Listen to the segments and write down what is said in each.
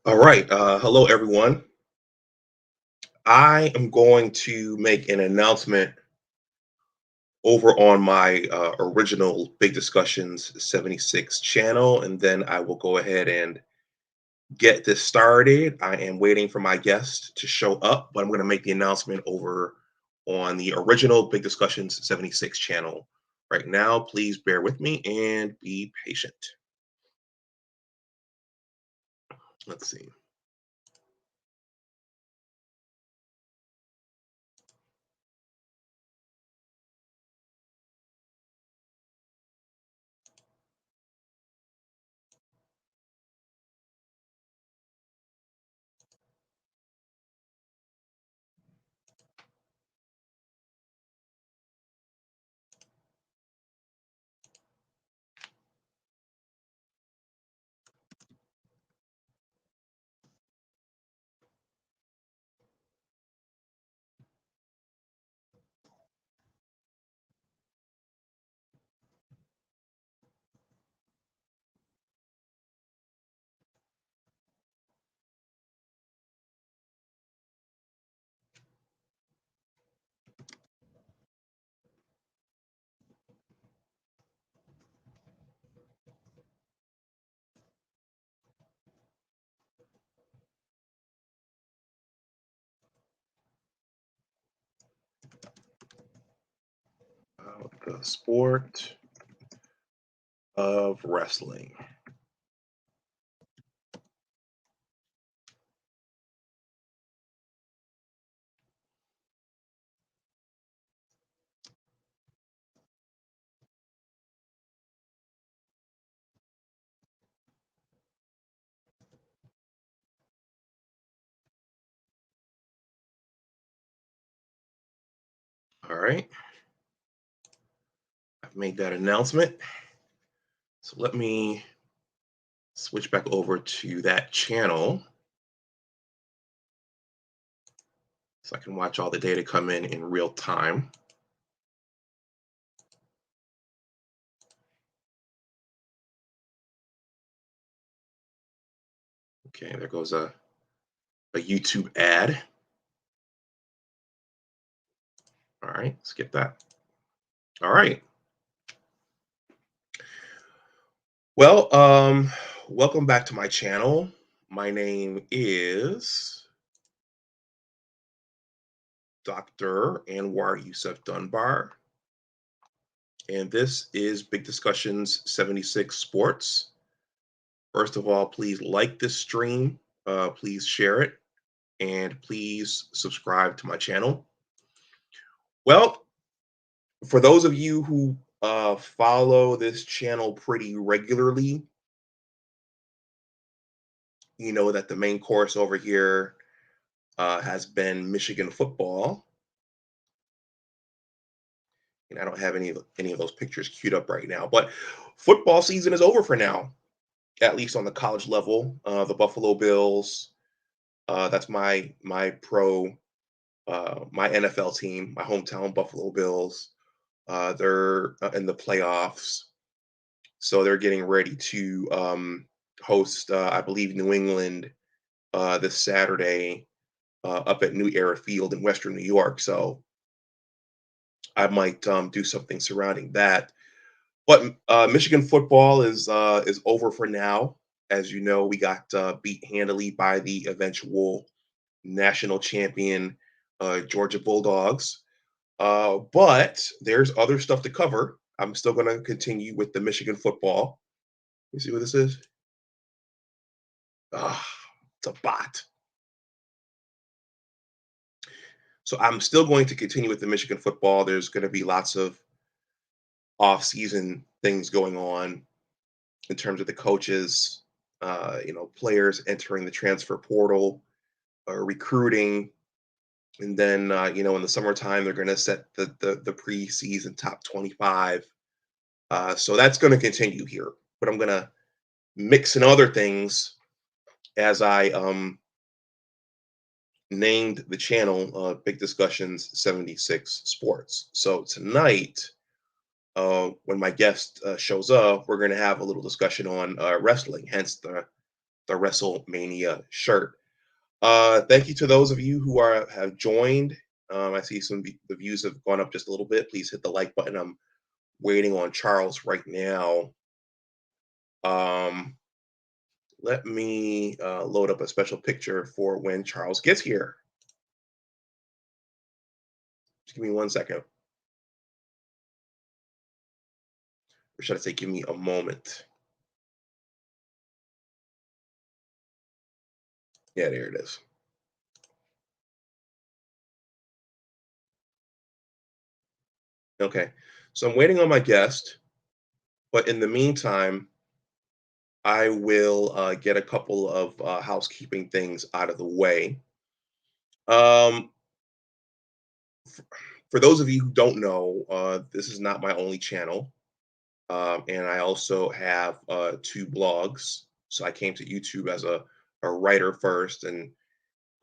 All right. Hello, everyone. I am going to make an announcement over on my original Big Discussions 76 channel, and then I will go ahead and get this started. I am waiting for my guest to show up, but I'm going to make the announcement over on the original Big Discussions 76 channel right now. Please bear with me and be patient. Let's see. The sport of wrestling. All right. I've made that announcement. So let me switch back over to that channel so I can watch all the data come in real time. Okay, there goes a YouTube ad. All right, skip that. All right. Well, welcome back to my channel. My name is Dr. Anwar Yusuf Dunbar, and this is Big Discussions 76 Sports. First of all, please like this stream, please share it, and please subscribe to my channel. Well, for those of you who follow this channel pretty regularly, you know that the main course over here has been Michigan football. And I don't have any of those pictures queued up right now, but football season is over for now, at least on the college level. The Buffalo Bills, that's my NFL team, my hometown Buffalo Bills. They're in the playoffs, so they're getting ready to host, I believe, New England this Saturday up at New Era Field in Western New York. So I might do something surrounding that. But Michigan football is over for now. As you know, we got beat handily by the eventual national champion Georgia Bulldogs. But there's other stuff to cover. I'm still going to continue with the Michigan football. You see what this is? Ah, it's a bot. So I'm still going to continue with the Michigan football. There's going to be lots of off-season things going on in terms of the coaches, players entering the transfer portal, recruiting, and then in the summertime they're going to set the preseason top 25. So that's going to continue here, but I'm going to mix in other things as I named the channel Big Discussions 76 Sports. So tonight, when my guest shows up, we're going to have a little discussion on wrestling, hence the the WrestleMania shirt. Thank you to those of you who have joined. I see the views have gone up just a little bit. Please hit the like button. I'm waiting on Charles right now. Um, Let me load up a special picture for when Charles gets here. Just give me 1 second. Or should I say, give me a moment? Yeah, there it is. Okay. So I'm waiting on my guest, but in the meantime, I will get a couple of housekeeping things out of the way. Um, for those of you who don't know, this is not my only channel. And I also have two blogs. So I came to YouTube as a writer first, and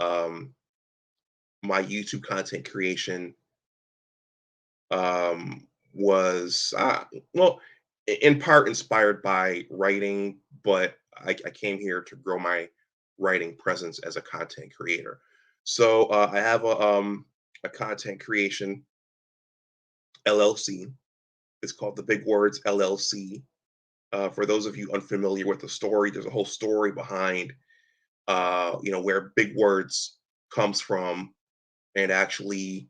um, my YouTube content creation was, well, in part inspired by writing, but I came here to grow my writing presence as a content creator. So I have a content creation LLC. It's called the Big Words LLC. For those of you unfamiliar with the story, there's a whole story behind, where Big Words comes from, and actually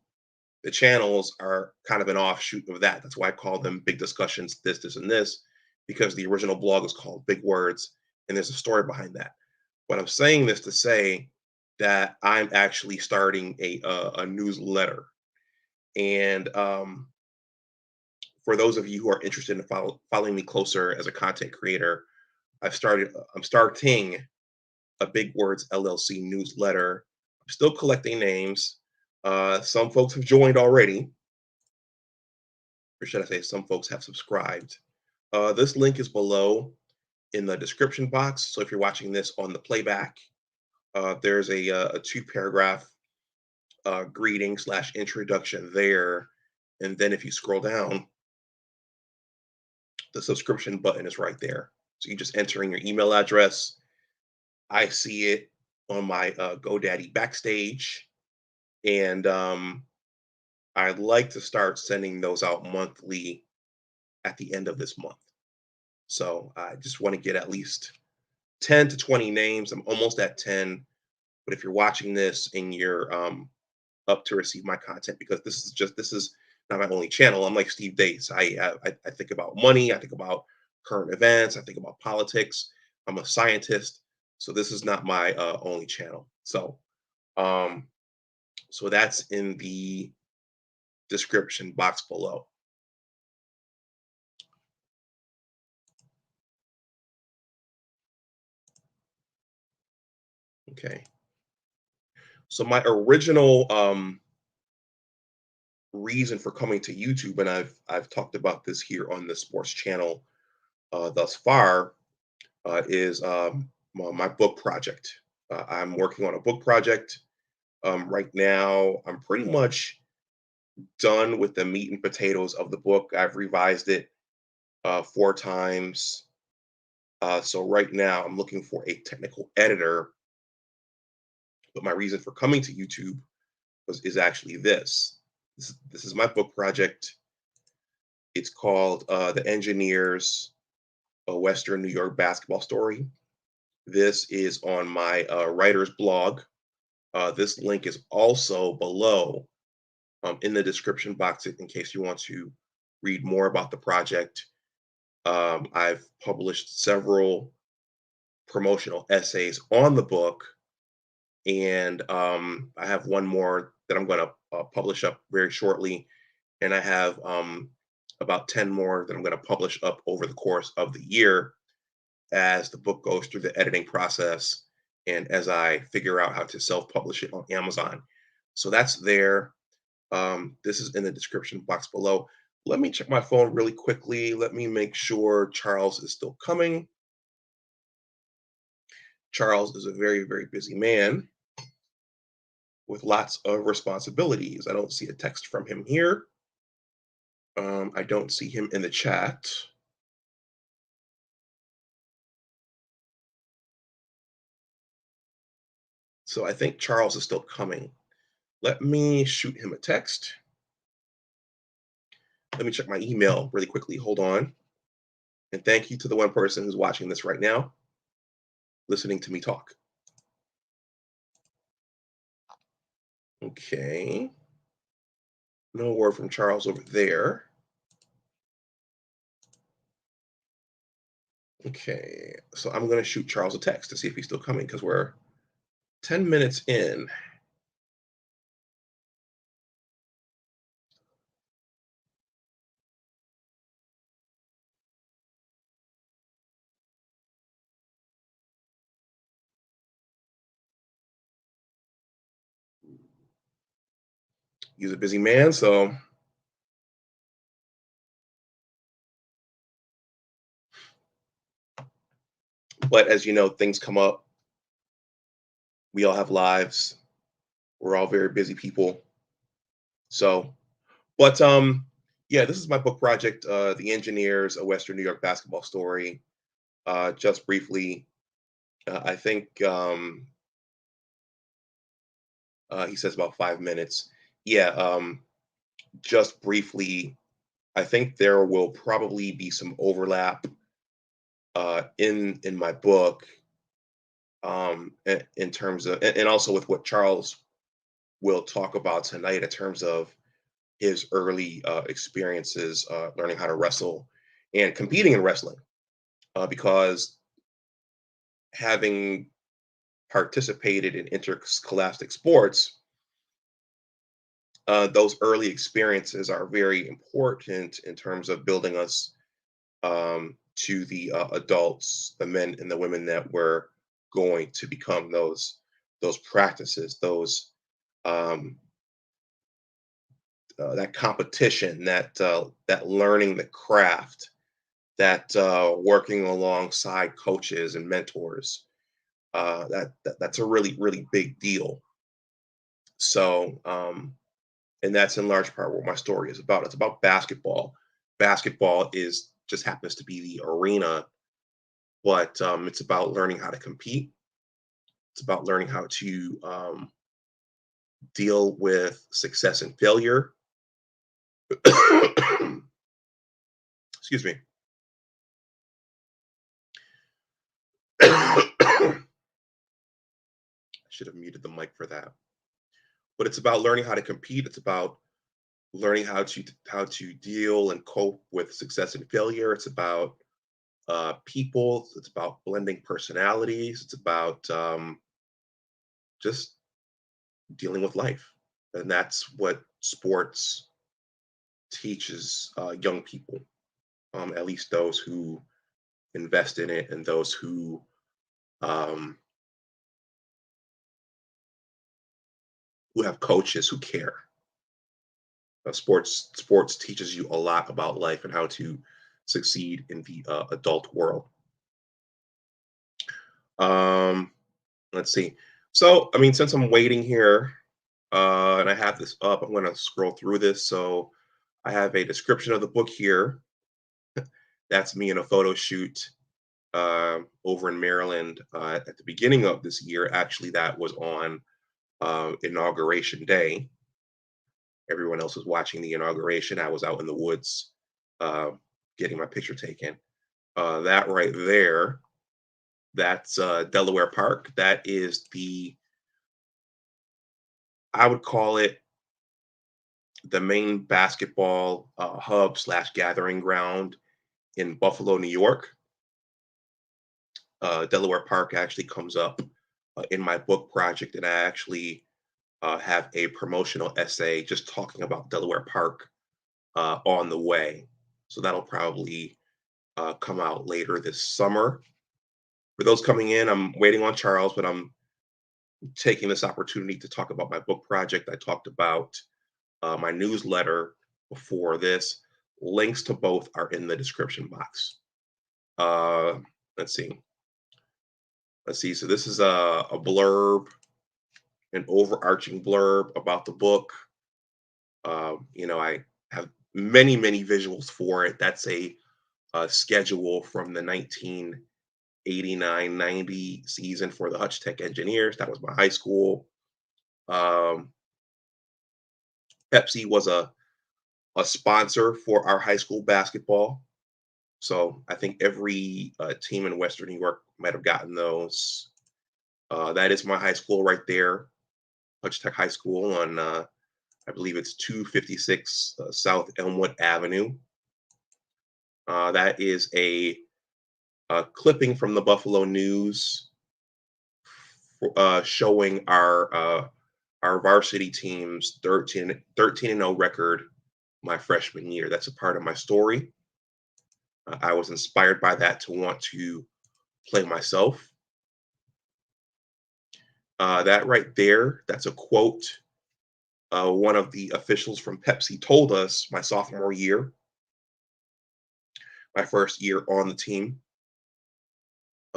the channels are kind of an offshoot of that. That's why I call them Big Discussions, this, and this, because the original blog is called Big Words, and there's a story behind that. But I'm saying this to say that I'm actually starting a newsletter, and for those of you who are interested in following me closer as a content creator, I'm starting a Big Words LLC newsletter. I'm still collecting names. Some folks have joined already, or should I say, some folks have subscribed. This link is below in the description box. So if you're watching this on the playback, there's a two-paragraph greeting / introduction there. And then if you scroll down, the subscription button is right there. So you just enter in your email address. I see it on my GoDaddy Backstage, and I'd like to start sending those out monthly at the end of this month. So I just want to get at least 10 to 20 names. I'm almost at 10. But if you're watching this and you're up to receive my content, because this is not my only channel. I'm like Steve Dates. I think about money. I think about current events. I think about politics. I'm a scientist. So this is not my only channel. Um, so that's in the description box below. Okay. So my original reason for coming to YouTube, and I've talked about this here on the sports channel thus far, is my book project. I'm working on a book project right now. I'm pretty much done with the meat and potatoes of the book. I've revised it 4 times. So right now I'm looking for a technical editor. But my reason for coming to YouTube is actually this. This is my book project. It's called The Engineers, a Western New York Basketball Story. This is on my writer's blog. This link is also below in the description box in case you want to read more about the project. I've published several promotional essays on the book, and I have one more that I'm going to publish up very shortly, and I have about 10 more that I'm going to publish up over the course of the year as the book goes through the editing process and as I figure out how to self-publish it on Amazon. So that's there. This is in the description box below. Let me check my phone really quickly. Let me make sure Charles is still coming. Charles is a very, very busy man with lots of responsibilities. I don't see a text from him here. I don't see him in the chat. So I think Charles is still coming. Let me shoot him a text. Let me check my email really quickly. Hold on. And thank you to the one person who's watching this right now, listening to me talk. Okay. No word from Charles over there. Okay. So I'm going to shoot Charles a text to see if he's still coming because we're 10 minutes in. He's a busy man. So, but as you know, things come up. We all have lives. We're all very busy people. So, but yeah, this is my book project, The Engineers, a Western New York Basketball Story. Just briefly, I think he says about 5 minutes. Yeah, just briefly, I think there will probably be some overlap in my book, in terms of, and also with what Charles will talk about tonight in terms of his early experiences learning how to wrestle and competing in wrestling, because having participated in interscholastic sports, those early experiences are very important in terms of building us to the adults, the men and the women that we're going to become. Those practices, those um, that competition, that learning the craft, that working alongside coaches and mentors. That's a really big deal. So, and that's in large part what my story is about. It's about basketball. Basketball is just happens to be the arena, but it's about learning how to compete. It's about learning how to deal with success and failure. Excuse me. I should have muted the mic for that. But it's about learning how to compete. It's about learning how to deal and cope with success and failure. It's about people. It's about blending personalities. It's about just dealing with life, and that's what sports teaches young people. At least those who invest in it and those um, who have coaches who care. Sports teaches you a lot about life and how to succeed in the adult world. Um, let's see. So, I mean, since I'm waiting here and I have this up, I'm going to scroll through this. So, I have a description of the book here. That's me in a photo shoot over in Maryland at the beginning of this year. Actually, that was on inauguration day. Everyone else was watching the inauguration. I was out in the woods uh, getting my picture taken. That right there, that's Delaware Park. That is I would call it the main basketball hub slash gathering ground in Buffalo, New York. Delaware Park actually comes up in my book project, and I actually have a promotional essay just talking about Delaware Park on the way. So that'll probably come out later this summer. For those coming in, I'm waiting on Charles, but I'm taking this opportunity to talk about my book project. I talked about my newsletter before this. Links to both are in the description box. Uh, let's see. Let's see. So this is a blurb, an overarching blurb about the book. I have many visuals for it. That's a schedule from the 1980s 89-90 season for the Hutch Tech Engineers. That was my high school. Um, Pepsi was a sponsor for our high school basketball. So I think every team in Western New York might have gotten those. That is my high school right there, Hutch Tech High School on, I believe it's 256 South Elmwood Avenue. That is a clipping from the Buffalo News showing our varsity team's 13-0 record my freshman year. That's a part of my story. I was inspired by that to want to play myself. That right there, that's a quote one of the officials from Pepsi told us my sophomore year, my first year on the team.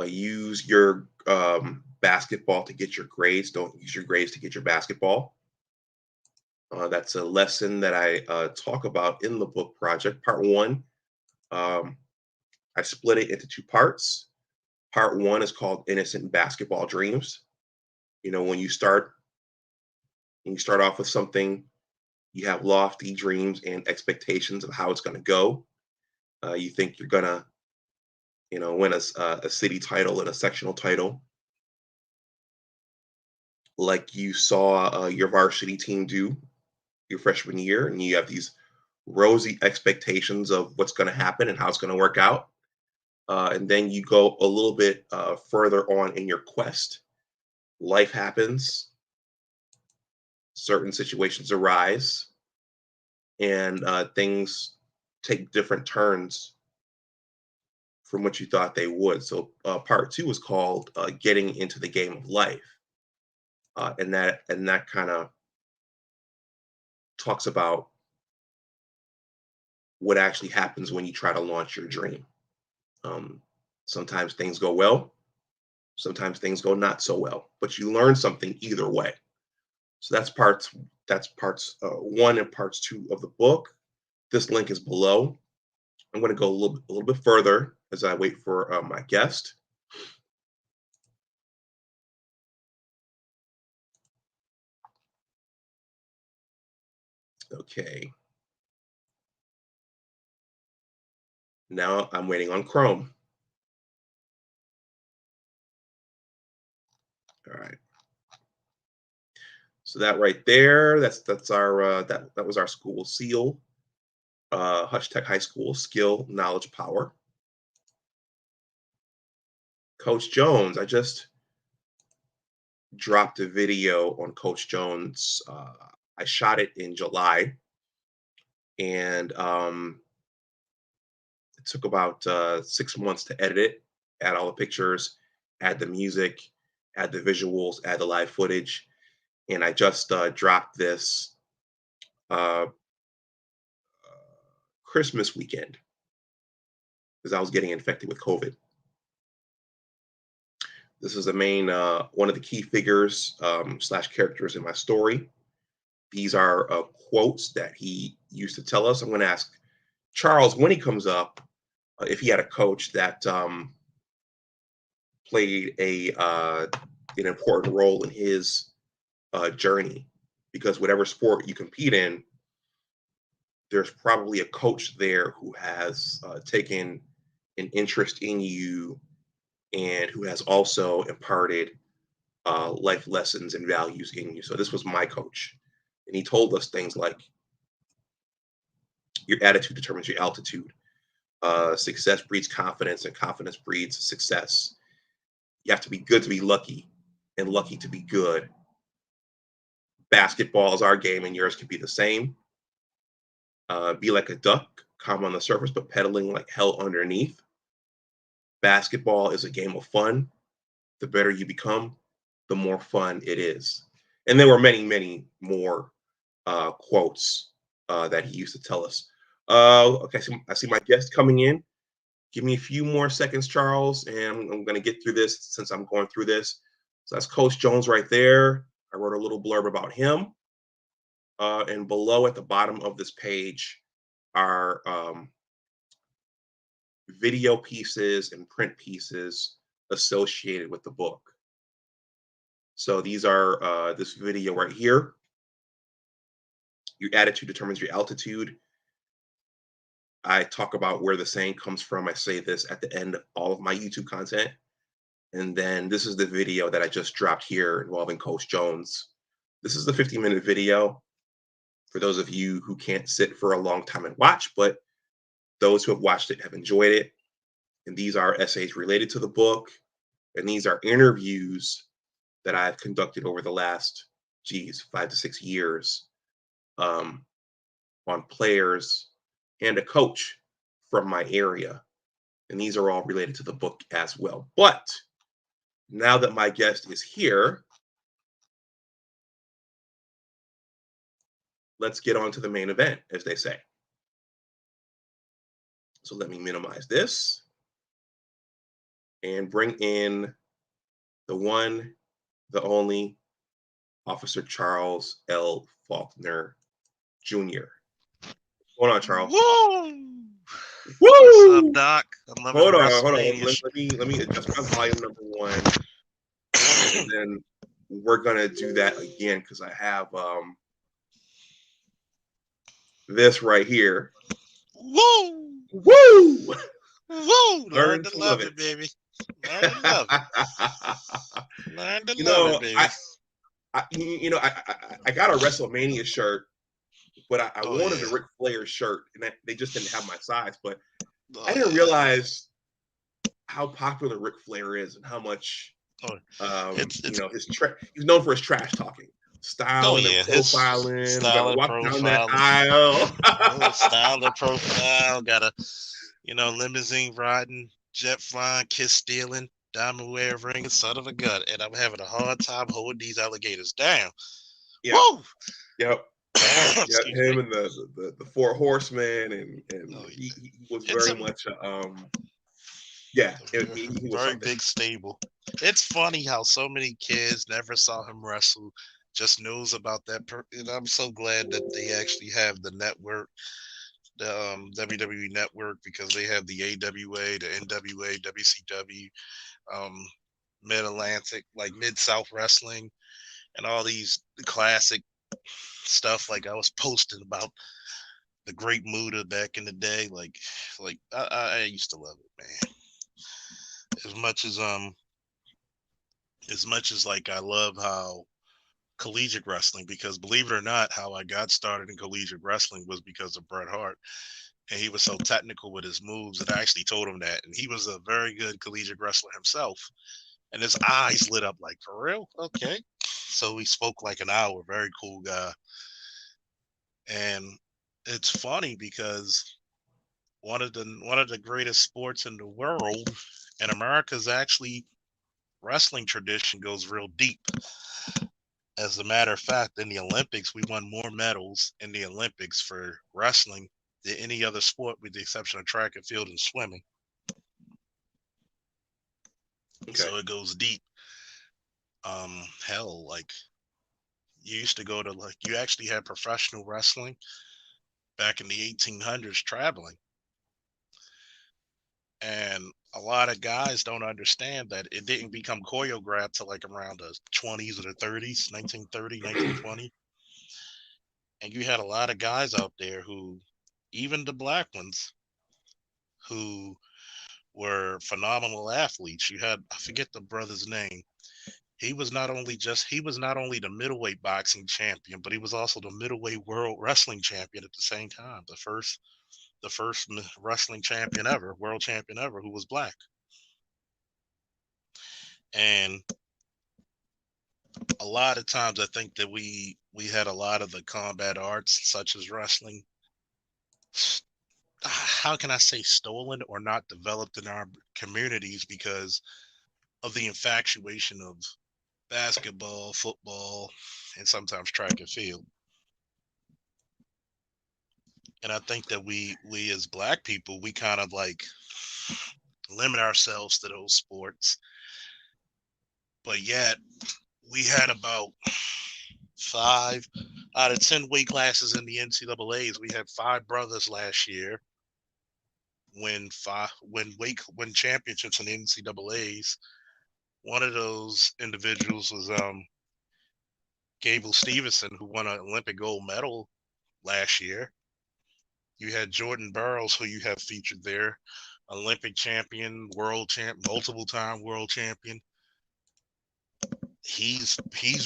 Use your basketball to get your grades. Don't use your grades to get your basketball. That's a lesson that I talk about in the book project. Part one, um, I split it into two parts. Part one is called Innocent Basketball Dreams. You know, when you start off with something, you have lofty dreams and expectations of how it's going to go. You think you're gonna, win a city title and a sectional title, like you saw your varsity team do your freshman year, and you have these rosy expectations of what's going to happen and how it's going to work out. And then you go a little bit further on in your quest. Life happens, certain situations arise, and things take different turns from what you thought they would. So part two is called "Getting into the Game of Life," and that kind of talks about what actually happens when you try to launch your dream. Um, Sometimes things go well, sometimes things go not so well, but you learn something either way. So that's parts one and parts two of the book. This link is below. I'm going to go a little bit further as I wait for my guest. Okay, now I'm waiting on Chrome. All right. So that right there, that's our that was our school seal, Hutch Tech High School, skill, knowledge, power. Coach Jones, I just dropped a video on Coach Jones. I shot it in July, and it took about 6 months to edit it, add all the pictures, add the music, add the visuals, add the live footage, and I just dropped this uh, Christmas weekend because I was getting infected with COVID. This is the main one of the key figures slash characters in my story. These are quotes that he used to tell us. I'm going to ask Charles when he comes up if he had a coach that played an important role in his journey, because whatever sport you compete in, there's probably a coach there who has taken an interest in you and who has also imparted life lessons and values in you. So this was my coach, and he told us things like your attitude determines your altitude. Success breeds confidence, and confidence breeds success. You have to be good to be lucky, and lucky to be good. Basketball is our game, and yours can be the same. Be like a duck, calm on the surface, but pedaling like hell underneath. Basketball is a game of fun. The better you become, the more fun it is. And there were many, many more quotes that he used to tell us. Okay, so I see my guest coming in. Give me a few more seconds, Charles, and I'm going to get through this since I'm going through this. So that's Coach Jones right there. I wrote a little blurb about him. And below at the bottom of this page are video pieces and print pieces associated with the book. So these are this video right here. Your attitude determines your altitude. I talk about where the saying comes from. I say this at the end of all of my YouTube content. And then this is the video that I just dropped here involving Coach Jones. This is the 50-minute video for those of you who can't sit for a long time and watch, but those who have watched it have enjoyed it. And these are essays related to the book. And these are interviews that I've conducted over the last, 5 to 6 years on players and a coach from my area. And these are all related to the book as well. But now that my guest is here, let's get on to the main event, as they say. So let me minimize this and bring in the one, the only Officer Charles L. Faulkner Jr. What's going on, Charles? Woo! Woo! What's up, Doc? I'm loving Hold the on. WrestleMania. Let me adjust my volume number one, and then we're gonna do that again because I have this right here. Woo! Woo! Woo! Learn Learn to to love love it, baby. Learn to love it. Learn to You love know, it, baby. I got a WrestleMania shirt, but I Oh, wanted yeah. a Ric Flair shirt, and they just didn't have my size. But Oh, I didn't yeah. realize how popular Ric Flair is and how much It's he's known for his trash talking, styling and his profiling. We style gotta and walk down that profile. aisle. Style and profile. Got a, limousine riding, jet flying, kiss stealing, diamond wear ring, son of a gun. And I'm having a hard time holding these alligators down. Yeah. Woo! Yep. Yeah, him and the Four Horsemen, and he was very much he was very something. big stable. It's funny how so many kids never saw him wrestle, just knows about that. And I'm so glad that they actually have the network, the WWE network, because they have the AWA, the NWA, WCW, Mid Atlantic, like Mid South Wrestling, and all these classic stuff. Like I was posting about the Great Muta back in the day. Like I used to love it, man. As much as like I love how collegiate wrestling, because believe it or not, how I got started in collegiate wrestling was because of Bret Hart. And he was so technical with his moves that I actually told him that. And he was a very good collegiate wrestler himself. And his eyes lit up like, for real? Okay. So he spoke like an hour, very cool guy. And it's funny because one of the greatest sports in the world, and America's actually wrestling tradition goes real deep. As a matter of fact, in the Olympics, we won more medals in the Olympics for wrestling than any other sport, with the exception of track and field and swimming. Okay. So it goes deep. Hell, like you used to go to, like, you actually had professional wrestling back in the 1800s traveling. And a lot of guys don't understand that it didn't become choreographed till like around the 20s or the 30s, 1930, 1920. And you had a lot of guys out there who, even the black ones, who were phenomenal athletes. You had, I forget the brother's name. He was not only the middleweight boxing champion, but he was also the middleweight world wrestling champion at the same time. The first wrestling champion ever, world champion ever, who was black. And a lot of times I think that we had a lot of the combat arts, such as wrestling, how can I say, stolen or not developed in our communities because of the infatuation of basketball, football, and sometimes track and field. And I think that we as black people, we kind of like limit ourselves to those sports. But yet we had about 5 out of 10 weight classes in the NCAAs. We had 5 brothers last year win championships in the NCAAs. One of those individuals was Gable Stevenson, who won an Olympic gold medal last year. You had Jordan Burroughs, who you have featured there, Olympic champion, world champ, multiple time world champion. He's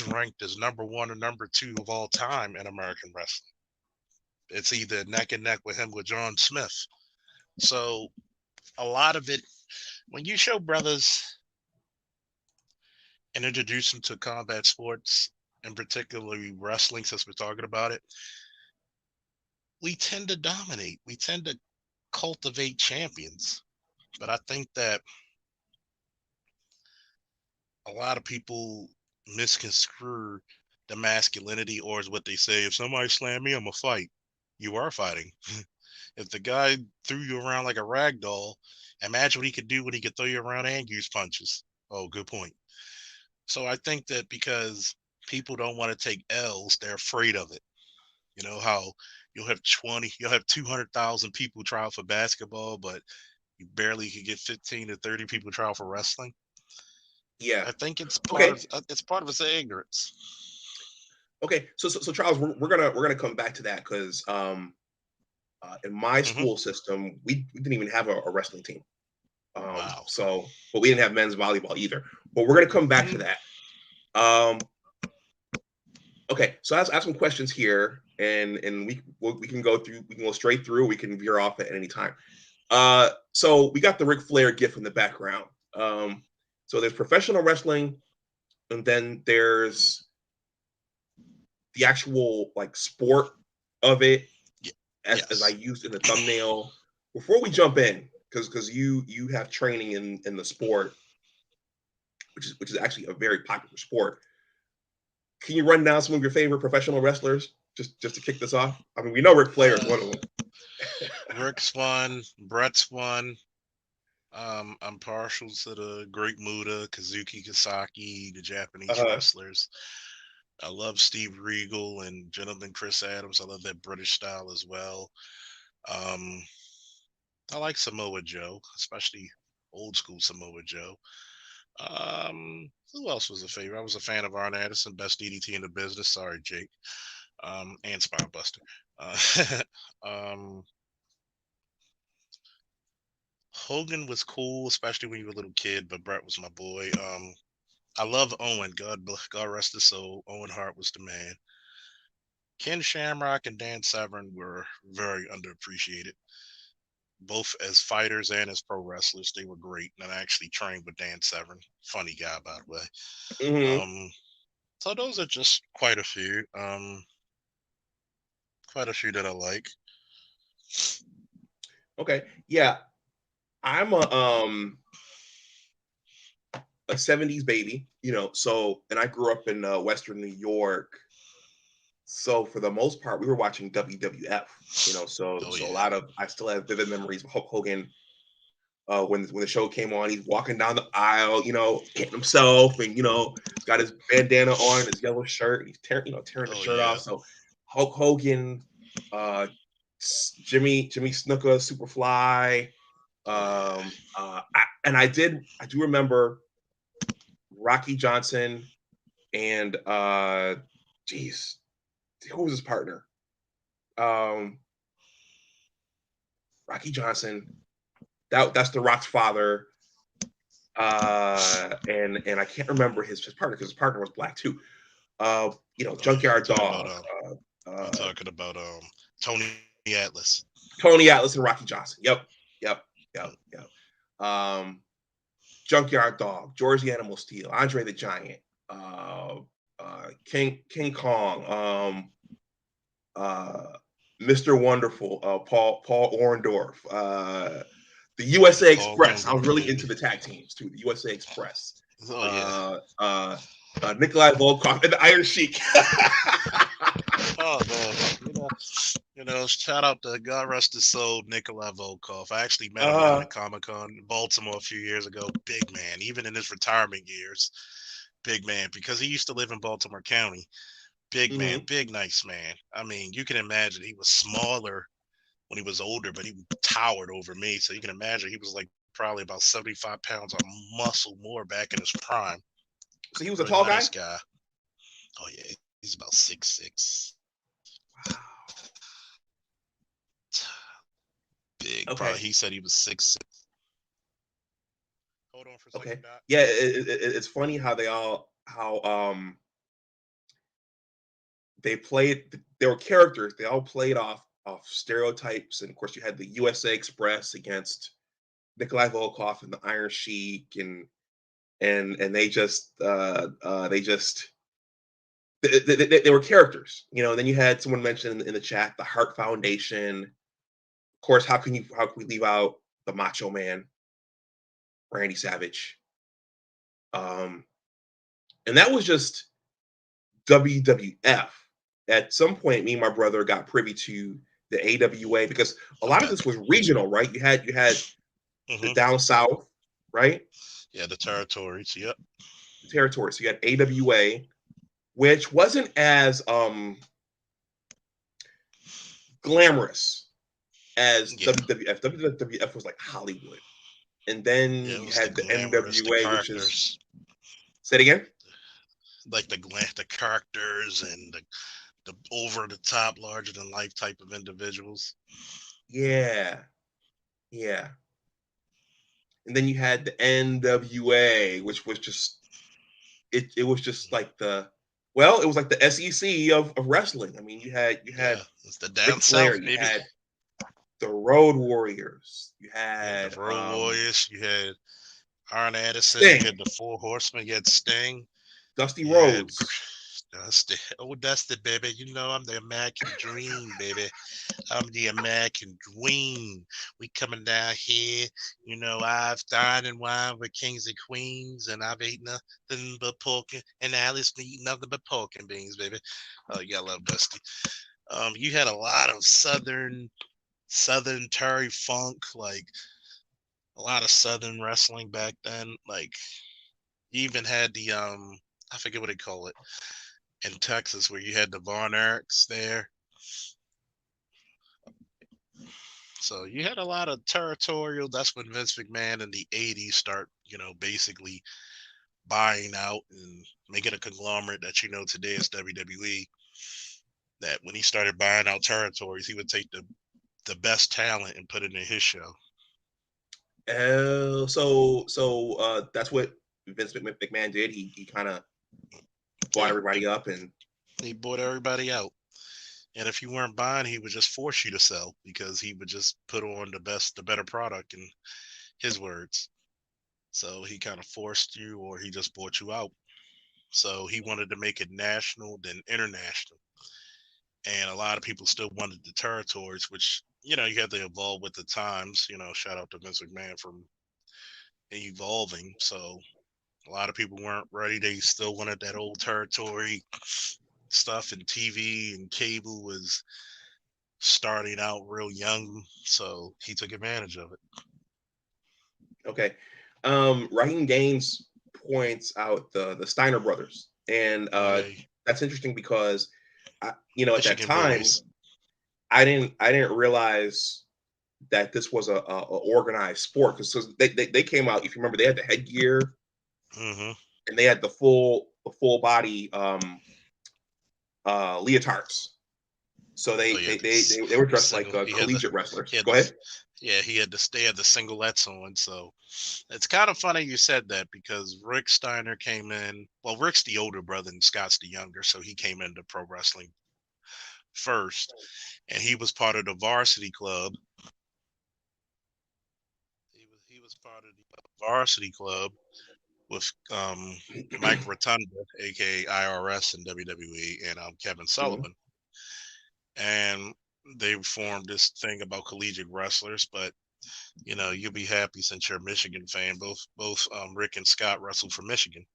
ranked as number one or number two of all time in American wrestling. It's either neck and neck with him with John Smith. So a lot of it, when you show brothers and introduce them to combat sports, and particularly wrestling, since we're talking about it, we tend to dominate. We tend to cultivate champions. But I think that a lot of people misconstrue the masculinity, or is what they say, if somebody slam me, I'm gonna fight. You are fighting. If the guy threw you around like a rag doll, imagine what he could do when he could throw you around and use punches. Oh, good point. So I think that because people don't want to take L's, they're afraid of it. You know how you'll have 200,000 people try out for basketball, but you barely could get 15 to 30 people try out for wrestling. Yeah. I think Okay. it's part of its ignorance. Okay. So Charles, we're gonna come back to that because in my Hmm. school system, we didn't even have a wrestling team. Wow. But we didn't have men's volleyball either. But we're gonna come back to Mm, that. Um, okay. So I have some questions here, and we can go through. We can go straight through. We can veer off at any time. So we got the Ric Flair gif in the background. So there's professional wrestling, and then there's the actual like sport of it, as I yes. used in the thumbnail. Before we jump in, because you have training in the sport, which is actually a very popular sport. Can you run down some of your favorite professional wrestlers just to kick this off? I mean, we know Ric Flair is Uh, one of them. Rick's one, Brett's one. I'm partial to the Great Muta, Kazuki Kasaki, the Japanese Uh, wrestlers. I love Steve Regal and Gentleman Chris Adams. I love that British style as well. Um, I like Samoa Joe, especially old school Samoa Joe. Who else was a favorite? I was a fan of Arn Anderson, best DDT in the business. Sorry, Jake. And Spinebuster. Um, Hogan was cool, especially when you were a little kid, but Brett was my boy. I love Owen. God rest his soul. Owen Hart was the man. Ken Shamrock and Dan Severn were very underappreciated, both as fighters and as pro wrestlers. They were great, and I actually trained with Dan Severn. Funny guy, by the way. mhm. Um, so those are just quite a few. Quite a few that I like. Okay, yeah, I'm a '70s baby, so and I grew up in Western New York. So for the most part, we were watching WWF. Oh So a yeah. lot of I still have vivid memories of Hulk Hogan. When the show came on, he's walking down the aisle, hitting himself, and he's got his bandana on, his yellow shirt, and he's tearing the Oh shirt yeah. off. So Hulk Hogan, uh, Jimmy Snuka, Superfly, Oh yeah. I do remember Rocky Johnson and geez, who was his partner? Um, Rocky Johnson. That's the Rock's father. And I can't remember his partner because his partner was black too. Oh yeah. Junkyard Dog, You're talking about Tony Atlas. Tony Atlas, and Rocky Johnson. Yep. Um, Junkyard Dog, George the Animal Steel, Andre the Giant, uh, King Kong, uh, Mr. Wonderful, Paul Orndorff, the Yeah, USA Paul Express. I was Orndorff, really baby. into the tag teams too. The USA Express, Oh yeah. uh, uh, Nikolai Volkov, and the Iron Sheik. Oh man. Shout out to God rest his soul, Nikolai Volkov. I actually met him down uh, at Comic Con in Baltimore a few years ago. Big man, even in his retirement years, big man, because he used to live in Baltimore County. Big man, mhm. big nice man. I mean, you can imagine he was smaller when he was older, but he towered over me. So you can imagine he was like probably about 75 pounds of muscle more back in his prime. So he was a Really tall guy. nice guy. Oh yeah, he's about 6'6". Wow. Big, probably. Okay. He said he was 6'6". Hold on for a Okay. second, Doc. Yeah, it's funny how they played. They were characters. They all played off stereotypes, and of course, you had the USA Express against Nikolai Volkov and the Iron Sheik, and they were characters, and then you had someone mention in the chat the Heart Foundation. Of course, how can we leave out the Macho Man, Randy Savage? Um, and that was just WWF. At some point, me and my brother got privy to the AWA because a lot of Okay. this was regional, right? You had the Hmm. down south, right? Yeah, the territories. Yep. Territory. So you had AWA, which wasn't as glamorous as Yeah. WWF. WWF was like Hollywood. And Yeah, then it you was the had the glamorous, the NWA, which is, characters, say it again. like the characters and the over the top, larger than life type of individuals. Yeah, yeah. And then you had the NWA, which was just it was just like it was like the SEC of wrestling. I mean, you had Yeah, it's the down Ric Flair, south, you baby. had the Road Warriors, you You had had the Road Warriors. You had Arn Anderson. You Sting, had the Four Horsemen. You had Sting. Dusty You had Rhodes. Dusty. Oh, Dusty, baby. You know I'm the American dream, baby. I'm the American dream. We coming down here. You know, I've dined and wine with kings and queens, and I've eaten nothing but pork, and Alice eat nothing but pork and beans, baby. Oh, yeah, I love Dusty. You had a lot of Southern Terry Funk, like a lot of Southern wrestling back then. Like you even had the I forget what they call it in Texas, where you had the Von Erichs there. So you had a lot of territorial. That's when Vince McMahon in the '80s start, basically buying out and making a conglomerate that today is WWE. That when he started buying out territories, he would take the best talent and put it in his show. Oh, so that's what Vince McMahon did. He kind of bought Yeah, everybody up, and he bought everybody out. And if you weren't buying, he would just force you to sell because he would just put on the better product in his words. So he kind of forced you or he just bought you out. So he wanted to make it national, then international. And a lot of people still wanted the territories, which, you had to evolve with the times. Shout out to Vince McMahon for evolving. So a lot of people weren't ready. They still wanted that old territory stuff, and TV and cable was starting out real young. So he took advantage of it. okay. Raheem Gaines points out the Steiner brothers, and Oh, yeah. that's interesting because at that Michigan time boys. I didn't realize that this was a organized sport because they came out. If you remember, they had the headgear Hmm. and they had the full body leotards. So Oh they yeah, they, they they they were the dressed like single. collegiate He wrestlers. had Go the ahead. yeah, he had the they had the singlets on. So it's kind of funny you said that because Rick Steiner came in. Well, Rick's the older brother and Scott's the younger, so he came into pro wrestling first, and he was part of the varsity club. He was part of the varsity club with Mike Rotunda, aka IRS and WWE, and Kevin Mhm. Sullivan, and they formed this thing about collegiate wrestlers. But you'll be happy since you're a Michigan fan. Both Rick and Scott wrestled for Michigan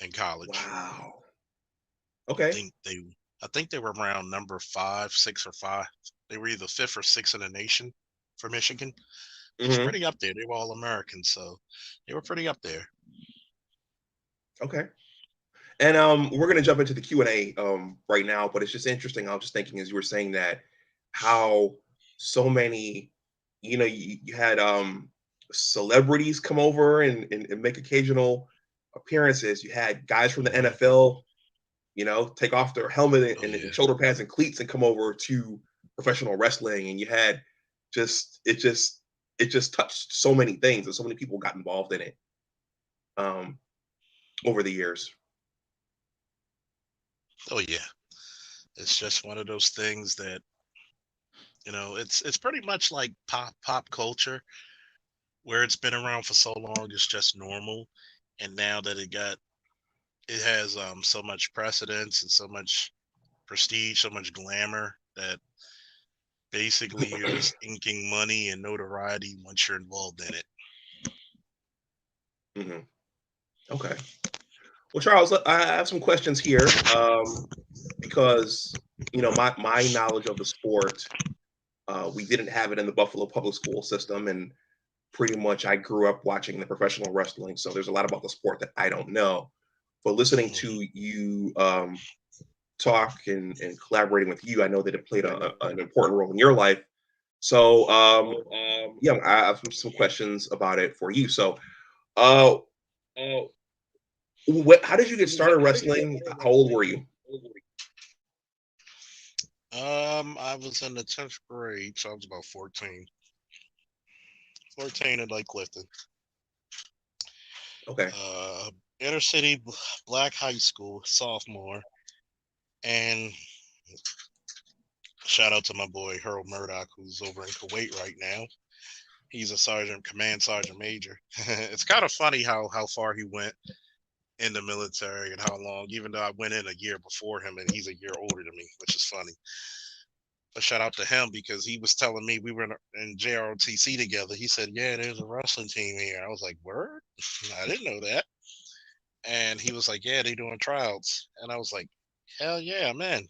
in college. Wow. I Okay. think they I think they were around number 5, 6 or 5. They were either fifth or sixth in the nation for Michigan, which is Hmm. pretty up there. They were all Americans, so they were pretty up there. Okay. And we're gonna jump into the Q&A right now, but it's just interesting. I was just thinking as you were saying that how so many, you had celebrities come over and make occasional appearances. You had guys from the Mhm. NFL, take off their helmet Oh and yeah. shoulder pads and cleats and come over to professional wrestling. And you had just it just touched so many things, and so many people got involved in it um, over the years. Oh yeah. It's just one of those things that, it's pretty much like pop culture, where it's been around for so long, it's just normal. And now that it has so much precedence and so much prestige, so much glamour, that basically you're just inking money and notoriety once you're involved in it. Hmm. Okay. Well, Charles, I have some questions here because my knowledge of the sport, we didn't have it in the Buffalo public school system, and pretty much I grew up watching the professional wrestling, so there's a lot about the sport that I don't know. But listening Mhm. to you talk and collaborating with you, I know that it played an important role in your life. So yeah, I have some questions about it for you. So uh, how did you get started wrestling? How old were you? I was in the 10th grade, so I was about 14. 14 in Lake Clifton. Okay. Uh, Inner city black high school, sophomore. And shout out to my boy Harold Murdoch, who's over in Kuwait right now. He's a command sergeant major. It's kind of funny how far he went in the military and how long, even though I went in a year before him and he's a year older than me, which is funny. But shout out to him because he was telling me we were in JROTC together. He said, "Yeah, there's a wrestling team here." I was like, "Word? I didn't know that." And he was like, "Yeah, they doing tryouts." And I was like, "Hell yeah, I'm in."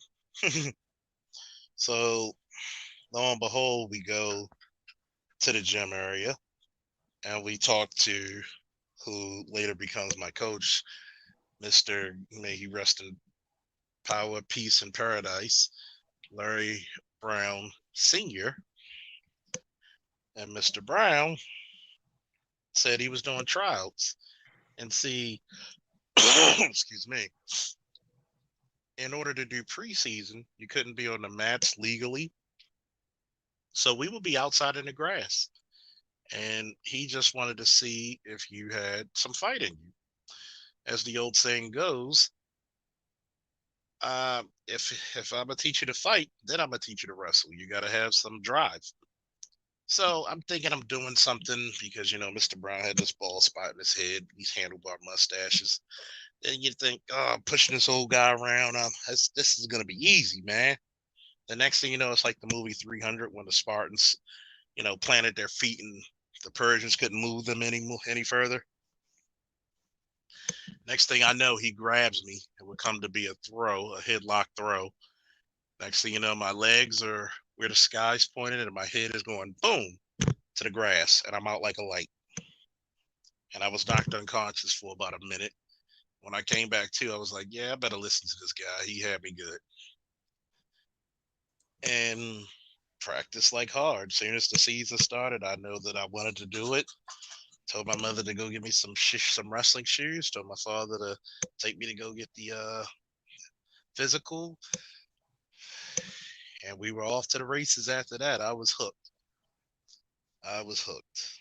So lo and behold, we go to the gym area and we talk to who later becomes my coach, Mr. May he rest in power, peace, and paradise, Larry Brown Sr. And Mr. Brown said he was doing tryouts. And see, excuse me, in order to do preseason, you couldn't be on the mats legally. So we would be outside in the grass. And he just wanted to see if you had some fight in you. As the old saying goes, if I'm gonna teach you to fight, then I'm gonna teach you to wrestle. You got to have some drive. So I'm thinking I'm doing something because Mr. Brown had this bald spot in his head, these handlebar mustaches. Then you think, oh, I'm pushing this old guy around. This is gonna be easy, man. The next thing you know, it's like the movie 300 when the Spartans, planted their feet and the Persians couldn't move them any further. Next thing I know, he grabs me. It would come to be a headlock throw. Next thing you know, my legs are where the sky's pointed and my head is going boom to the grass and I'm out like a light. And I was knocked unconscious for about a minute. When I came back to, I was like, yeah, I better listen to this guy. He had me good. And practice like hard. Soon as the season started, I know that I wanted to do it. Told my mother to go get me some wrestling shoes. Told my father to take me to go get the physical, and we were off to the races after that. I was hooked. I was hooked.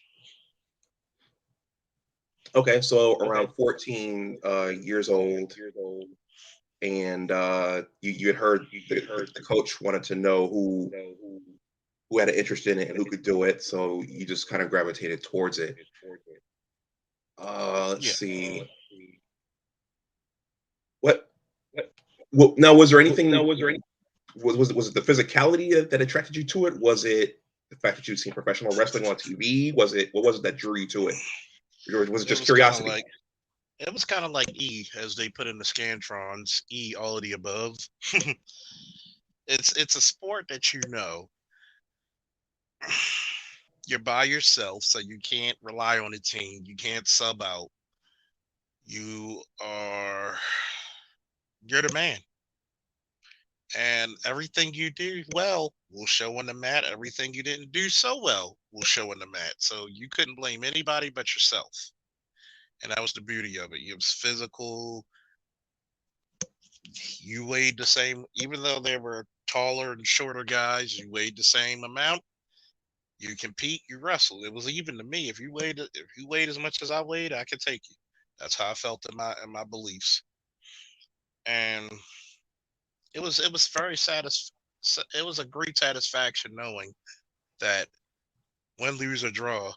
Okay. So around 14 years old, and you had heard the coach wanted to know who had an interest in it and who could do it, so you just kind of gravitated towards it. Let's Yeah. see. What? Well, now, was there anything? Was it the physicality that attracted you to it? Was it the fact that you'd seen professional wrestling on TV? What was it that drew you to it? Or was it It just was kind of curiosity? like it was kind of like E, as they put in the Scantrons. E, all of the above. It's a sport that you're by yourself, so you can't rely on a team. You can't sub out. You are you're the man, and everything you do well will show on the mat. Everything you didn't do so well will show in the mat. So you couldn't blame anybody but yourself. And that was the beauty of it. It was physical. You weighed the same, even though they were taller and shorter guys, you weighed the same amount. You compete, you wrestle. It was even to me. If you weighed as much as I weighed, I could take you. That's how I felt in my beliefs. And it was very it was a great satisfaction knowing that win, lose, or draw,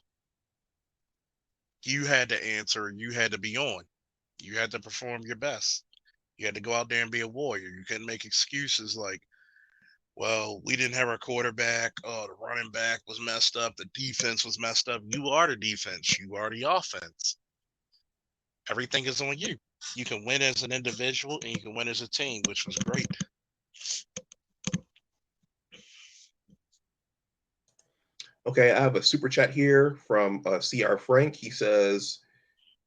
you had to answer, you had to be on. You had to perform your best. You had to go out there and be a warrior. You couldn't make excuses like, well, we didn't have our quarterback. Oh, the running back was messed up. The defense was messed up. You are the defense. You are the offense. Everything is on you. You can win as an individual and you can win as a team, which was great. Okay, I have a super chat here from CR Frank. He says,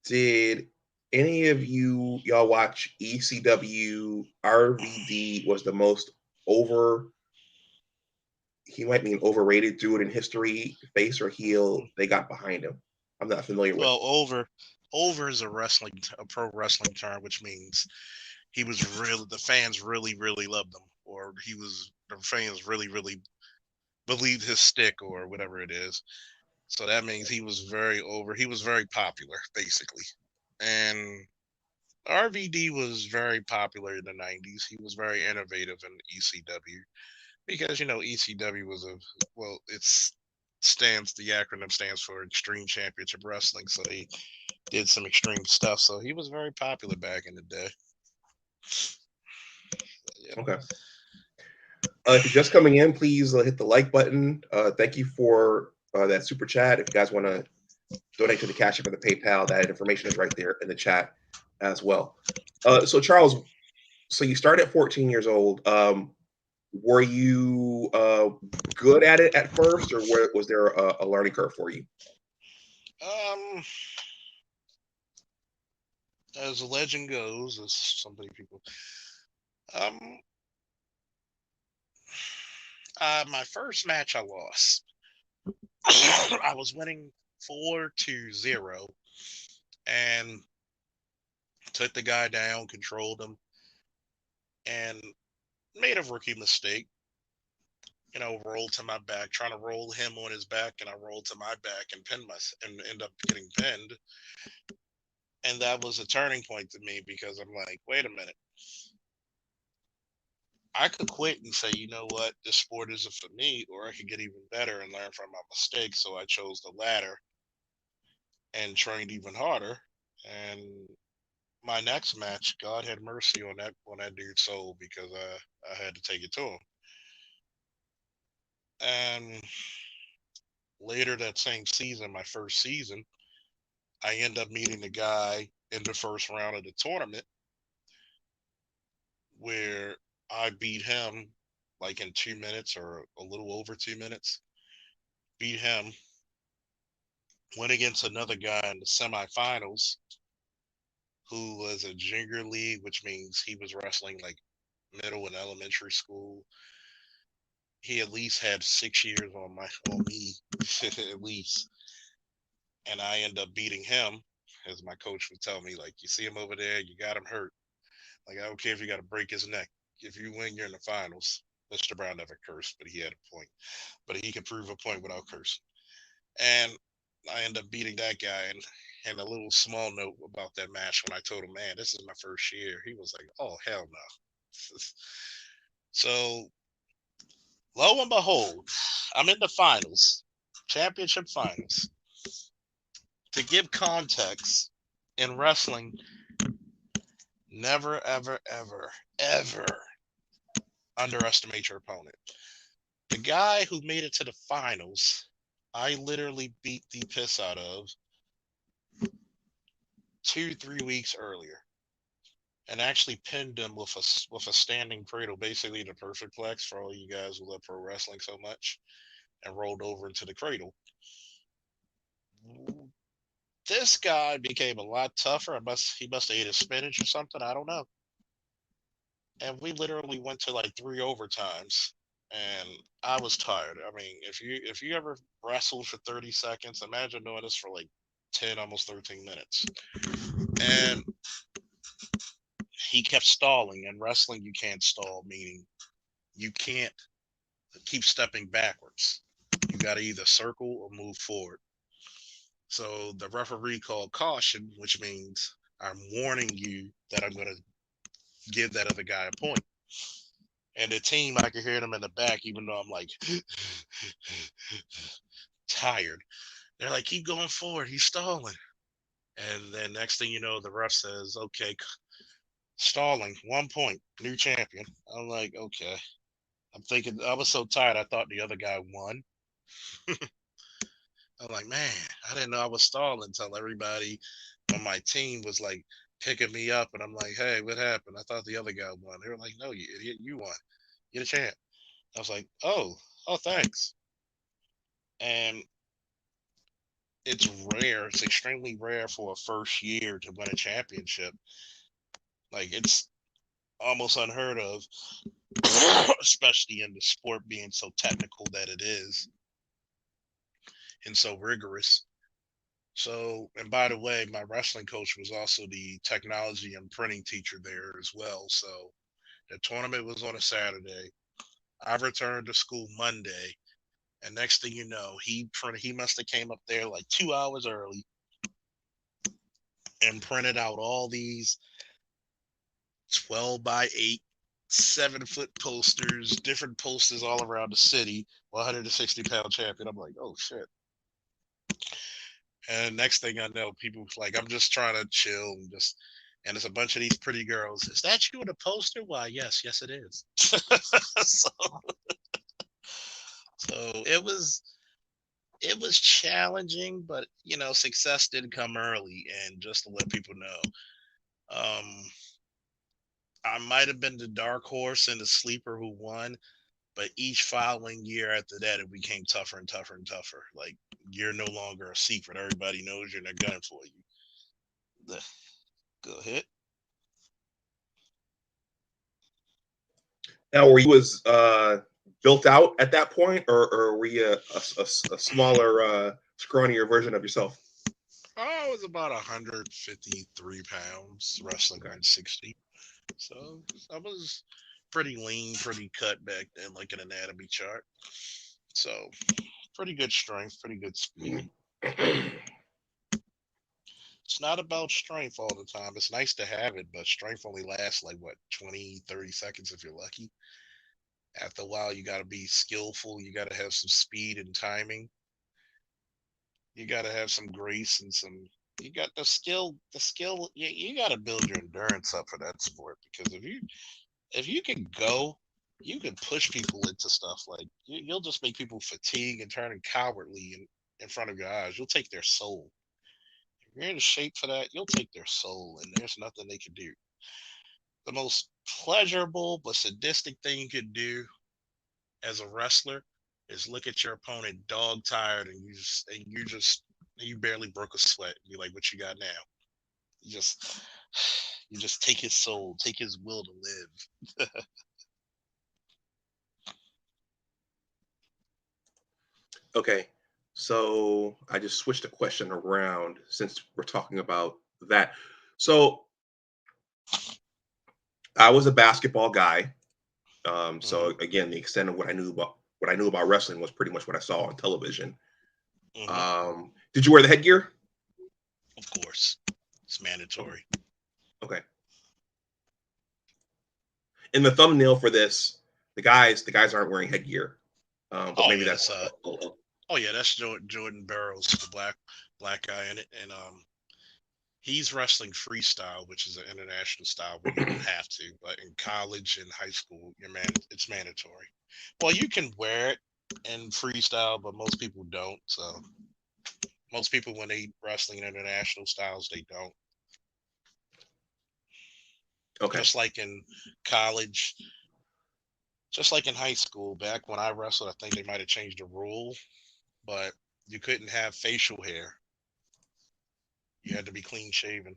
"Did any of y'all watch ECW? RVD was the most over. He might mean overrated dude in history, face or heel. They got behind him. I'm not familiar with." Well, over is a pro wrestling term, which means he was really, the fans really, really loved him, or the fans really, really believed his stick or whatever it is. So that means he was very over. He was very popular, basically. And RVD was very popular in the 90s. He was very innovative in ECW because, ECW was the acronym stands for Extreme Championship Wrestling. So they did some extreme stuff. So he was very popular back in the day. Yeah. Okay. If you're just coming in, please hit the like button. Thank you for that super chat. If you guys want to donate to the Cash App or the PayPal, that information is right there in the chat as well. So Charles, so you started at 14 years old. Were you good at it at first, or was there a learning curve for you? Um, as a legend goes, as so many people, um, my first match I lost. I was winning 4-0 and took the guy down, controlled him, and made a rookie mistake. Rolled to my back, trying to roll him on his back, and I rolled to my back and and end up getting pinned. And that was a turning point to me because I'm like, wait a minute. I could quit and say, you know what, this sport isn't for me, or I could get even better and learn from my mistakes. So I chose the latter and trained even harder. And my next match, God had mercy on that dude's soul because I had to take it to him. And later that same season, my first season, I end up meeting the guy in the first round of the tournament where I beat him like in 2 minutes or a little over 2 minutes. Beat him, went against another guy in the semifinals who was a junior league, which means he was wrestling like middle and elementary school. He at least had 6 years on me at least, and I end up beating him. As my coach would tell me, like, you see him over there, you got him hurt. Like, I don't care if you got to break his neck. If you win, you're in the finals. Mr. Brown never cursed, but he had a point. But he could prove a point without cursing. And I end up beating that guy. And a little small note about that match, when I told him, man, this is my first year, he was like, oh, hell no. So lo and behold, I'm in the finals, championship finals. To give context, in wrestling, never, ever, ever, ever underestimate your opponent. The guy who made it to the finals, I literally beat the piss out of 2-3 weeks earlier, and actually pinned him with a standing cradle, basically the perfect plex for all you guys who love pro wrestling so much, and rolled over into the cradle. This guy became a lot tougher. He must have ate his spinach or something. I don't know. And we literally went to like 3 overtimes. and I was tired. I mean, if you ever wrestled for 30 seconds, imagine doing this for like 10, almost 13 minutes. And he kept stalling. And wrestling, you can't stall, meaning you can't keep stepping backwards. You got to either circle or move forward. So the referee called caution, which means I'm warning you that I'm going to give that other guy a point. And the team, I could hear them in the back, even though I'm like tired. They're like, keep going forward. He's stalling. And then next thing you know, the ref says, okay, stalling, 1 point, new champion. I'm like, okay. I'm thinking, I was so tired, I thought the other guy won. I'm like, man, I didn't know I was stalling until everybody on my team was like picking me up. And I'm like, hey, what happened? I thought the other guy won. They were like, no, you idiot, you won. You're the champ. I was like, oh, thanks. And it's rare. It's extremely rare for a first year to win a championship. Like, it's almost unheard of, especially in the sport being so technical that it is and so rigorous. So, and by the way, my wrestling coach was also the technology and printing teacher there as well. So the tournament was on a Saturday. I returned to school Monday, and next thing you know, he must have came up there like 2 hours early and printed out all these 12 by 8 7-foot posters, different posters all around the city. 160-pound champion. I'm like, oh shit. And next thing I know, people like, I'm just trying to chill and just, and it's a bunch of these pretty girls. Is that you in a poster? Why, yes, it is. so, so it was challenging, but success did come early. And just to let people know, I might have been the dark horse and the sleeper who won, but each following year after that, it became tougher and tougher and tougher. Like, you're no longer a secret. Everybody knows you're not gunning for you. Go ahead. Now, were you was built out at that point, or were you a smaller, scrawnier version of yourself? I was about 153 pounds, wrestling Okay. 160. So I was pretty lean, pretty cut back then, like an anatomy chart. So pretty good strength, pretty good speed. It's not about strength all the time. It's nice to have it, but strength only lasts like what, 20, 30 seconds if you're lucky. After a while, you got to be skillful. You got to have some speed and timing. You got to have some grace and some. You got the skill. The skill. You got to build your endurance up for that sport, because if you can go, you can push people into stuff. Like, you'll just make people fatigue and turn cowardly in front of your eyes. You'll take their soul. If you're in shape for that, you'll take their soul, and there's nothing they can do. The most pleasurable but sadistic thing you could do as a wrestler is look at your opponent dog tired, and you barely broke a sweat. You're like, what you got now? You just you just take his soul, take his will to live. Okay, so I just switched the question around since we're talking about that. So I was a basketball guy. So hmm again, the extent of what I knew about wrestling was pretty much what I saw on television. hmm Did you wear the headgear? Of course, it's Okay. mandatory. Okay. In the thumbnail for this, the guys aren't wearing headgear. But Oh maybe yeah, that's that's that's Jordan Barrows, the black guy in it, and he's wrestling freestyle, which is an international style where you don't have to. But in college and high school, it's mandatory. Well, you can wear it in freestyle, but most people don't. So most people, when they wrestling in international styles, they don't. okay. Just like in college, just like in high school, back when I wrestled, I think they might have changed the rule, but you couldn't have facial hair. You had to be clean shaven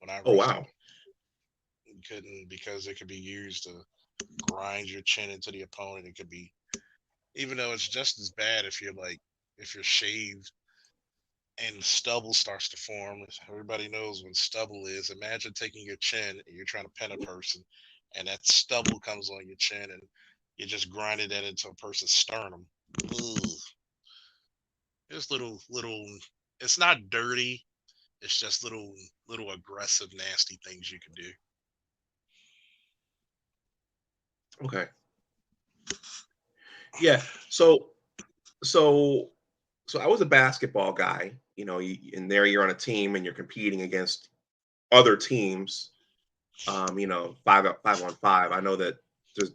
when I Oh wrestled. wow. You couldn't, because it could be used to grind your chin into the opponent. It could be even though it's just as bad if you're shaved and stubble starts to form. Everybody knows when stubble is. Imagine taking your chin and you're trying to pin a person, and that stubble comes on your chin, and you just grinded that into a person's sternum. Ugh. There's little. It's not dirty. It's just little aggressive, nasty things you can do. Okay. Yeah. So so I was a basketball guy. And there you're on a team and you're competing against other teams. 5 on 5. I know that there's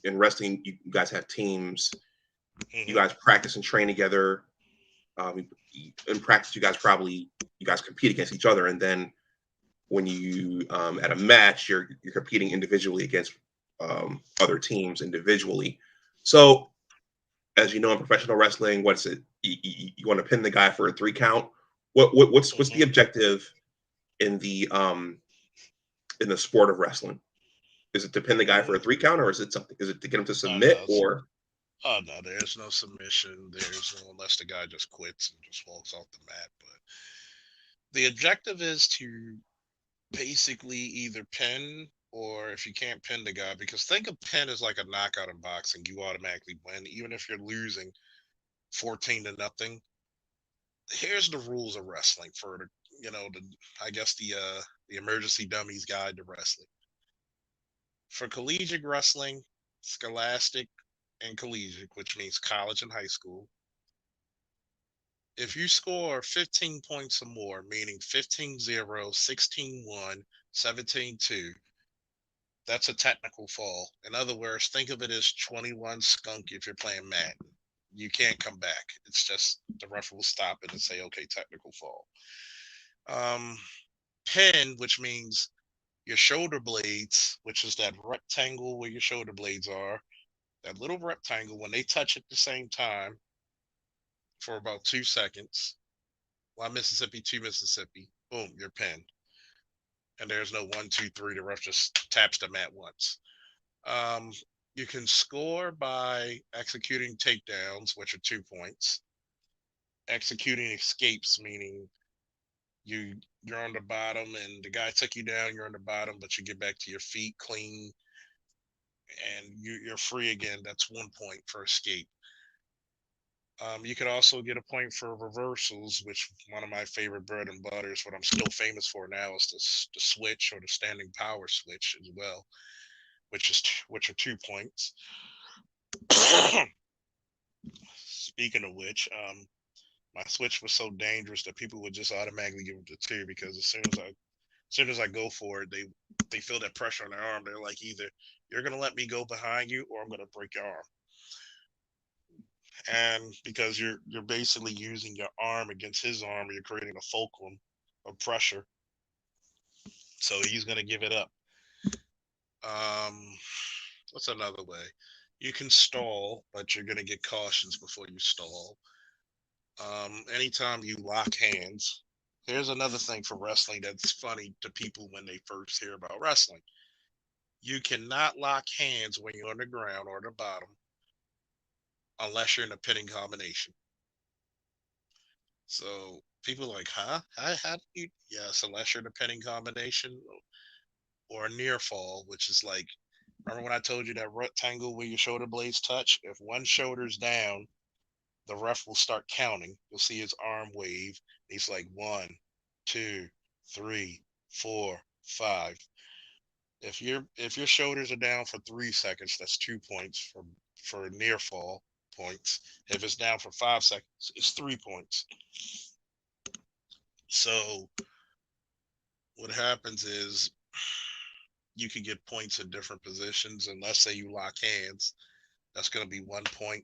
in wrestling you guys have teams. You Hmm. guys practice and train together. In practice, you guys compete against each other, and then when you at a match, you're competing individually against other teams individually. So, as you know, in professional wrestling, what's it? You want to pin the guy for a 3 count. What's the Hmm. objective in the sport of wrestling? Is it to pin the guy for a 3 count, or is it something? Is it to get him to Oh submit, no, or oh no, there's no submission. There's no, unless the guy just quits and just walks off the mat. But the objective is to basically either pin, or if you can't pin the guy, because think of pin as like a knockout in boxing, you automatically win, even if you're losing 14-0. Here's the rules of wrestling for the I guess the emergency dummies guide to wrestling. For collegiate wrestling, scholastic and collegiate, which means college and high school, if you score 15 points or more, meaning 15-0, 16-1, 17-2, that's a technical fall. In other words, think of it as 21 skunk if you're playing Madden. You can't come back. It's just the ref will stop it and say, okay, technical fall. Um, Pin, which means your shoulder blades, which is that rectangle where your shoulder blades are, that little rectangle, when they touch at the same time for about 2 seconds, one Mississippi, two Mississippi, boom, you're pinned. And there's no 1, 2, 3. The ref just taps the mat once. Um, you can score by executing takedowns, which are 2 points. Executing escapes, meaning you're on the bottom and the guy took you down. You're on the bottom, but you get back to your feet clean and you're free again. That's 1 point for escape. You could also get a point for reversals, which one of my favorite bread and butters, what I'm still famous for now, is the switch or the standing power switch as well, which are 2 points. Speaking of which, my switch was so dangerous that people would just automatically give it to two, because as soon as I go for it, they feel that pressure on their arm. They're like, either you're gonna let me go behind you or I'm gonna break your arm. And because you're basically using your arm against his arm, you're creating a fulcrum of pressure. So he's gonna give it up. Um, what's another way? You can stall, but you're gonna get cautions before you stall. Anytime you lock hands, here's another thing for wrestling that's funny to people when they first hear about wrestling. You cannot lock hands when you're on the ground or the bottom unless you're in a pinning combination. So people are like, huh? How do you? Yes, unless you're in a pinning combination or a near fall, which is like, remember when I told you that rectangle where your shoulder blades touch? If one shoulder's down, the ref will start counting. You'll see his arm wave. He's like 1, 2, 3, 4, 5. If your shoulders are down for 3 seconds, that's 2 points for near fall points. If it's down for 5 seconds, it's 3 points. So what happens is you can get points in different positions, and let's say you lock hands, that's going to be 1 point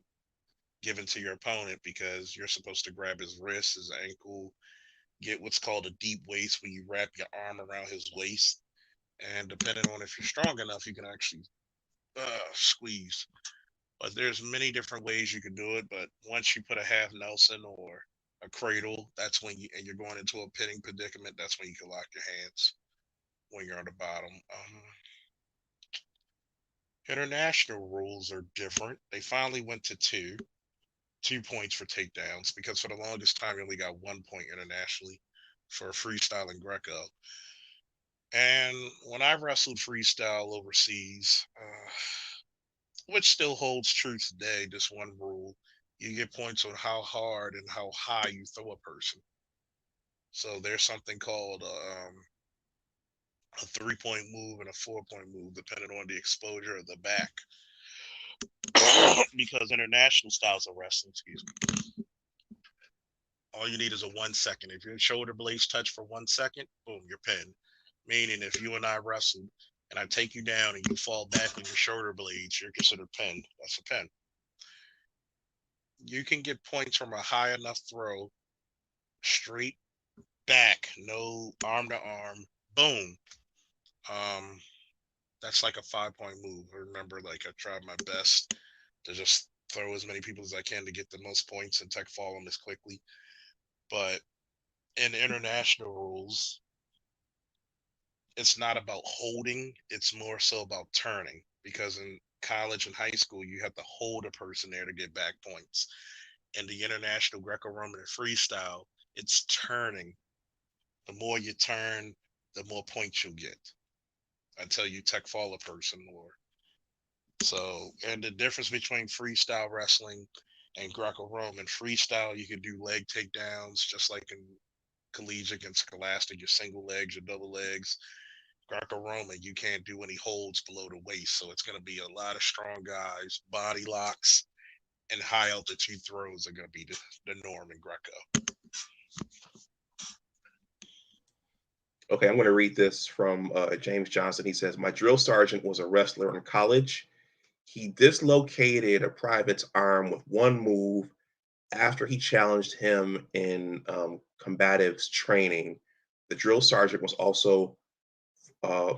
given to your opponent because you're supposed to grab his wrist, his ankle, get what's called a deep waist, where you wrap your arm around his waist, and depending on if you're strong enough, you can actually squeeze. But there's many different ways you can do it. But once you put a half Nelson or a cradle, that's when you're going into a pinning predicament. That's when you can lock your hands when you're on the bottom. International rules are different. They finally went to 2 points for takedowns, because for the longest time you only got 1 point internationally for freestyle and Greco. And when I wrestled freestyle overseas, which still holds true today, this one rule: you get points on how hard and how high you throw a person. So there's something called a 3 point move and a 4 point move, depending on the exposure of the back. Because international styles of wrestling, excuse me, all you need is a 1 second. If your shoulder blades touch for 1 second, boom, you're pinned. Meaning, if you and I wrestled and I take you down and you fall back on your shoulder blades, you're considered pinned. That's a pin. You can get points from a high enough throw, straight back, no arm to arm, boom. Um, that's like a 5 point move. Remember, like, I tried my best to just throw as many people as I can to get the most points and tech fall them as quickly. But in international rules, it's not about holding, it's more so about turning. Because in college and high school, you have to hold a person there to get back points. In the international Greco-Roman and freestyle, it's turning. The more you turn, the more points you'll get until you tech fall a person. Or so. And the difference between freestyle wrestling and Greco-Roman: freestyle, you can do leg takedowns just like in collegiate and scholastic, your single legs, your double legs. Greco-Roman, you can't do any holds below the waist, so it's going to be a lot of strong guys, body locks, and high altitude throws are going to be the norm in Greco. Okay, I'm going to read this from James Johnson. He says, "My drill sergeant was a wrestler in college. He dislocated a private's arm with one move after he challenged him in combatives training. The drill sergeant was also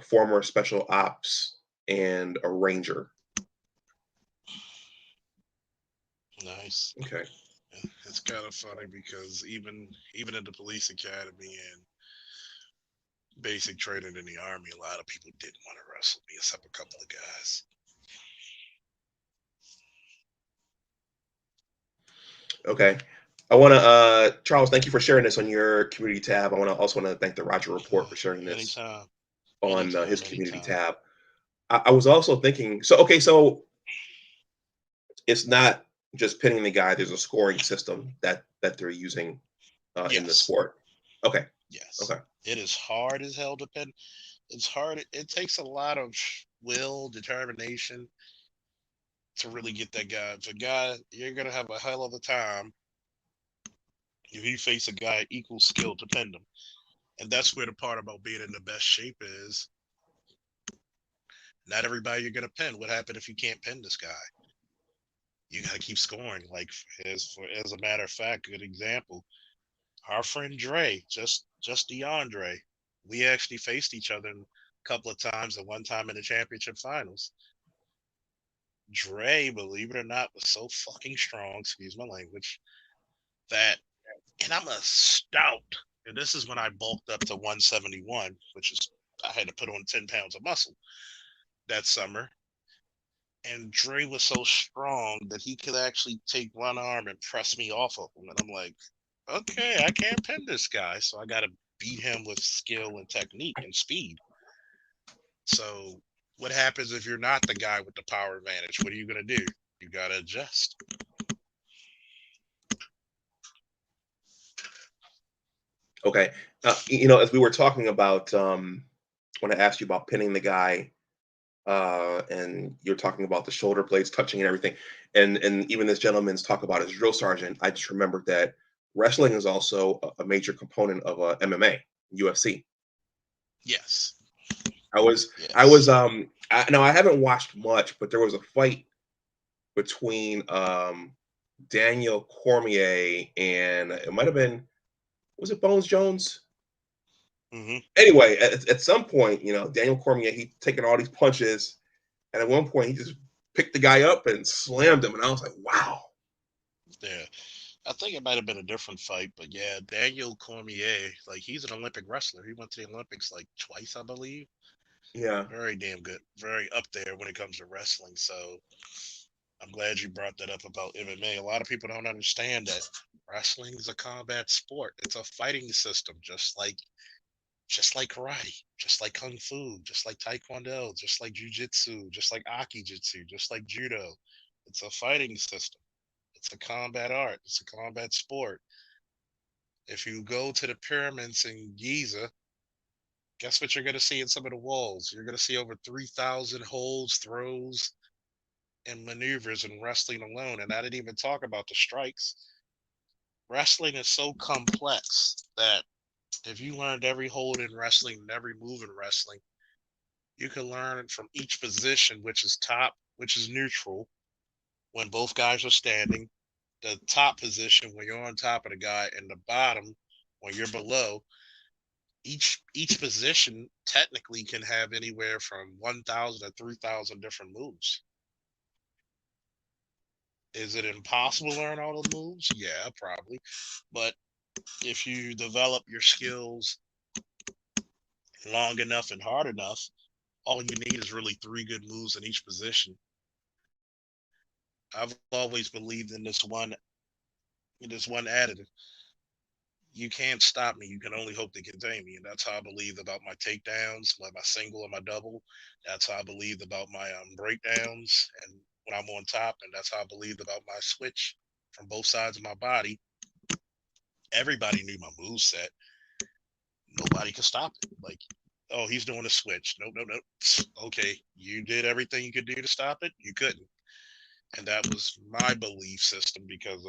former special ops and a ranger." Nice. Okay. It's kind of funny because even in the police academy and basic training in the army, a lot of people didn't want to wrestle me, except a couple of guys. Okay. I want to, Charles, thank you for sharing this on your community tab. I want to thank the Roger Report for sharing this Anytime, on his anytime, community anytime. tab. I was also thinking, so okay, so it's not just pinning the guy. There's a scoring system that they're using in the Yes, sport. Okay. yes. Okay. It is hard as hell to pin. It's hard. It takes a lot of will, determination to really get that guy. If a guy, you're gonna have a hell of a time if you face a guy equal skill to pin them. And that's where the part about being in the best shape is. Not everybody you're gonna pin. What happened if you can't pin this guy? You gotta keep scoring. Like, as a matter of fact, good example. Our friend Dre, just DeAndre, we actually faced each other a couple of times, and one time in the championship finals. Dre, believe it or not, was so fucking strong, excuse my language, that, and I'm a stout, and this is when I bulked up to 171, which is, I had to put on 10 pounds of muscle that summer. And Dre was so strong that he could actually take one arm and press me off of him. And I'm like, okay, I can't pin this guy. So I got to beat him with skill and technique and speed. So what happens if you're not the guy with the power advantage? What are you going to do? You got to adjust. Okay. As we were talking about, when I asked you about pinning the guy, and you're talking about the shoulder blades touching and everything, and even this gentleman's talk about his drill sergeant, I just remembered that wrestling is also a major component of MMA, UFC. Yes. I was Yes. now I haven't watched much, but there was a fight between Daniel Cormier and it might have been, was it Bones Jones? Hmm. Anyway, at some point, Daniel Cormier, he taking all these punches, and at one point he just picked the guy up and slammed him, and I was like, wow. Yeah. I think it might have been a different fight, but yeah, Daniel Cormier, like, he's an Olympic wrestler. He went to the Olympics like twice, I believe. Yeah. Very damn good. Very up there when it comes to wrestling. So I'm glad you brought that up about MMA. A lot of people don't understand that wrestling is a combat sport. It's a fighting system, just like karate, just like kung fu, just like taekwondo, just like jujitsu, just like akijitsu, just like judo. It's a fighting system. It's a combat art. It's a combat sport. If you go to the pyramids in Giza, guess what you're going to see in some of the walls? You're going to see over 3,000 holds, throws, and maneuvers in wrestling alone. And I didn't even talk about the strikes. Wrestling is so complex that if you learned every hold in wrestling and every move in wrestling, you can learn from each position, which is top, which is neutral, when both guys are standing, the top position when you're on top of the guy, and the bottom when you're below. Each position technically can have anywhere from 1,000 to 3,000 different moves. Is it impossible to learn all the moves? Yeah, probably. But if you develop your skills long enough and hard enough, all you need is really three good moves in each position. I've always believed in this one additive. You can't stop me. You can only hope to contain me. And that's how I believe about my takedowns, my single and my double. That's how I believed about my breakdowns and when I'm on top. And that's how I believed about my switch from both sides of my body. Everybody knew my move set. Nobody could stop it. Like, oh, he's doing a switch. Nope, nope, nope. Okay, you did everything you could do to stop it. You couldn't. And that was my belief system because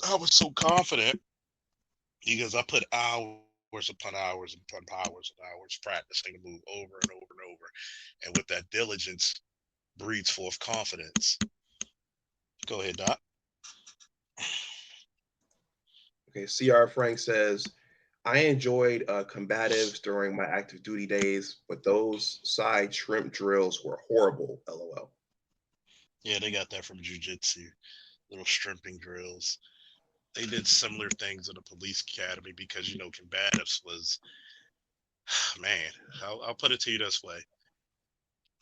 I was so confident because I put hours upon hours and upon hours and hours practicing to move over and over and over. And with that diligence breeds forth confidence. Go ahead, Doc. Okay. CR Frank says, I enjoyed combatives during my active duty days, but those side shrimp drills were horrible. LOL. Yeah, they got that from jujitsu, little strimping drills. They did similar things in the police academy because, combatives was, man, I'll put it to you this way.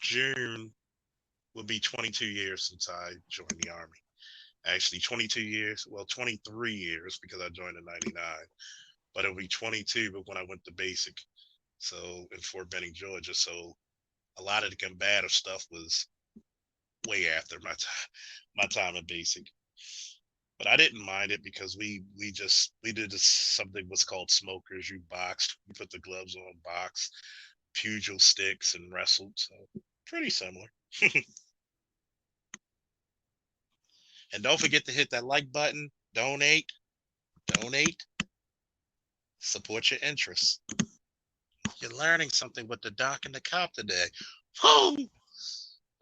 June will be 22 years since I joined the Army. Actually, 22 years, well, 23 years because I joined in 99, but it'll be 22 but when I went to basic. So in Fort Benning, Georgia. So a lot of the combative stuff was way after my time at basic. But I didn't mind it because we did something what's called smokers. You boxed, you put the gloves on, box, pugil sticks, and wrestled. So pretty similar. And don't forget to hit that like button, donate, support your interests. You're learning something with the doc and the cop today. Whoa!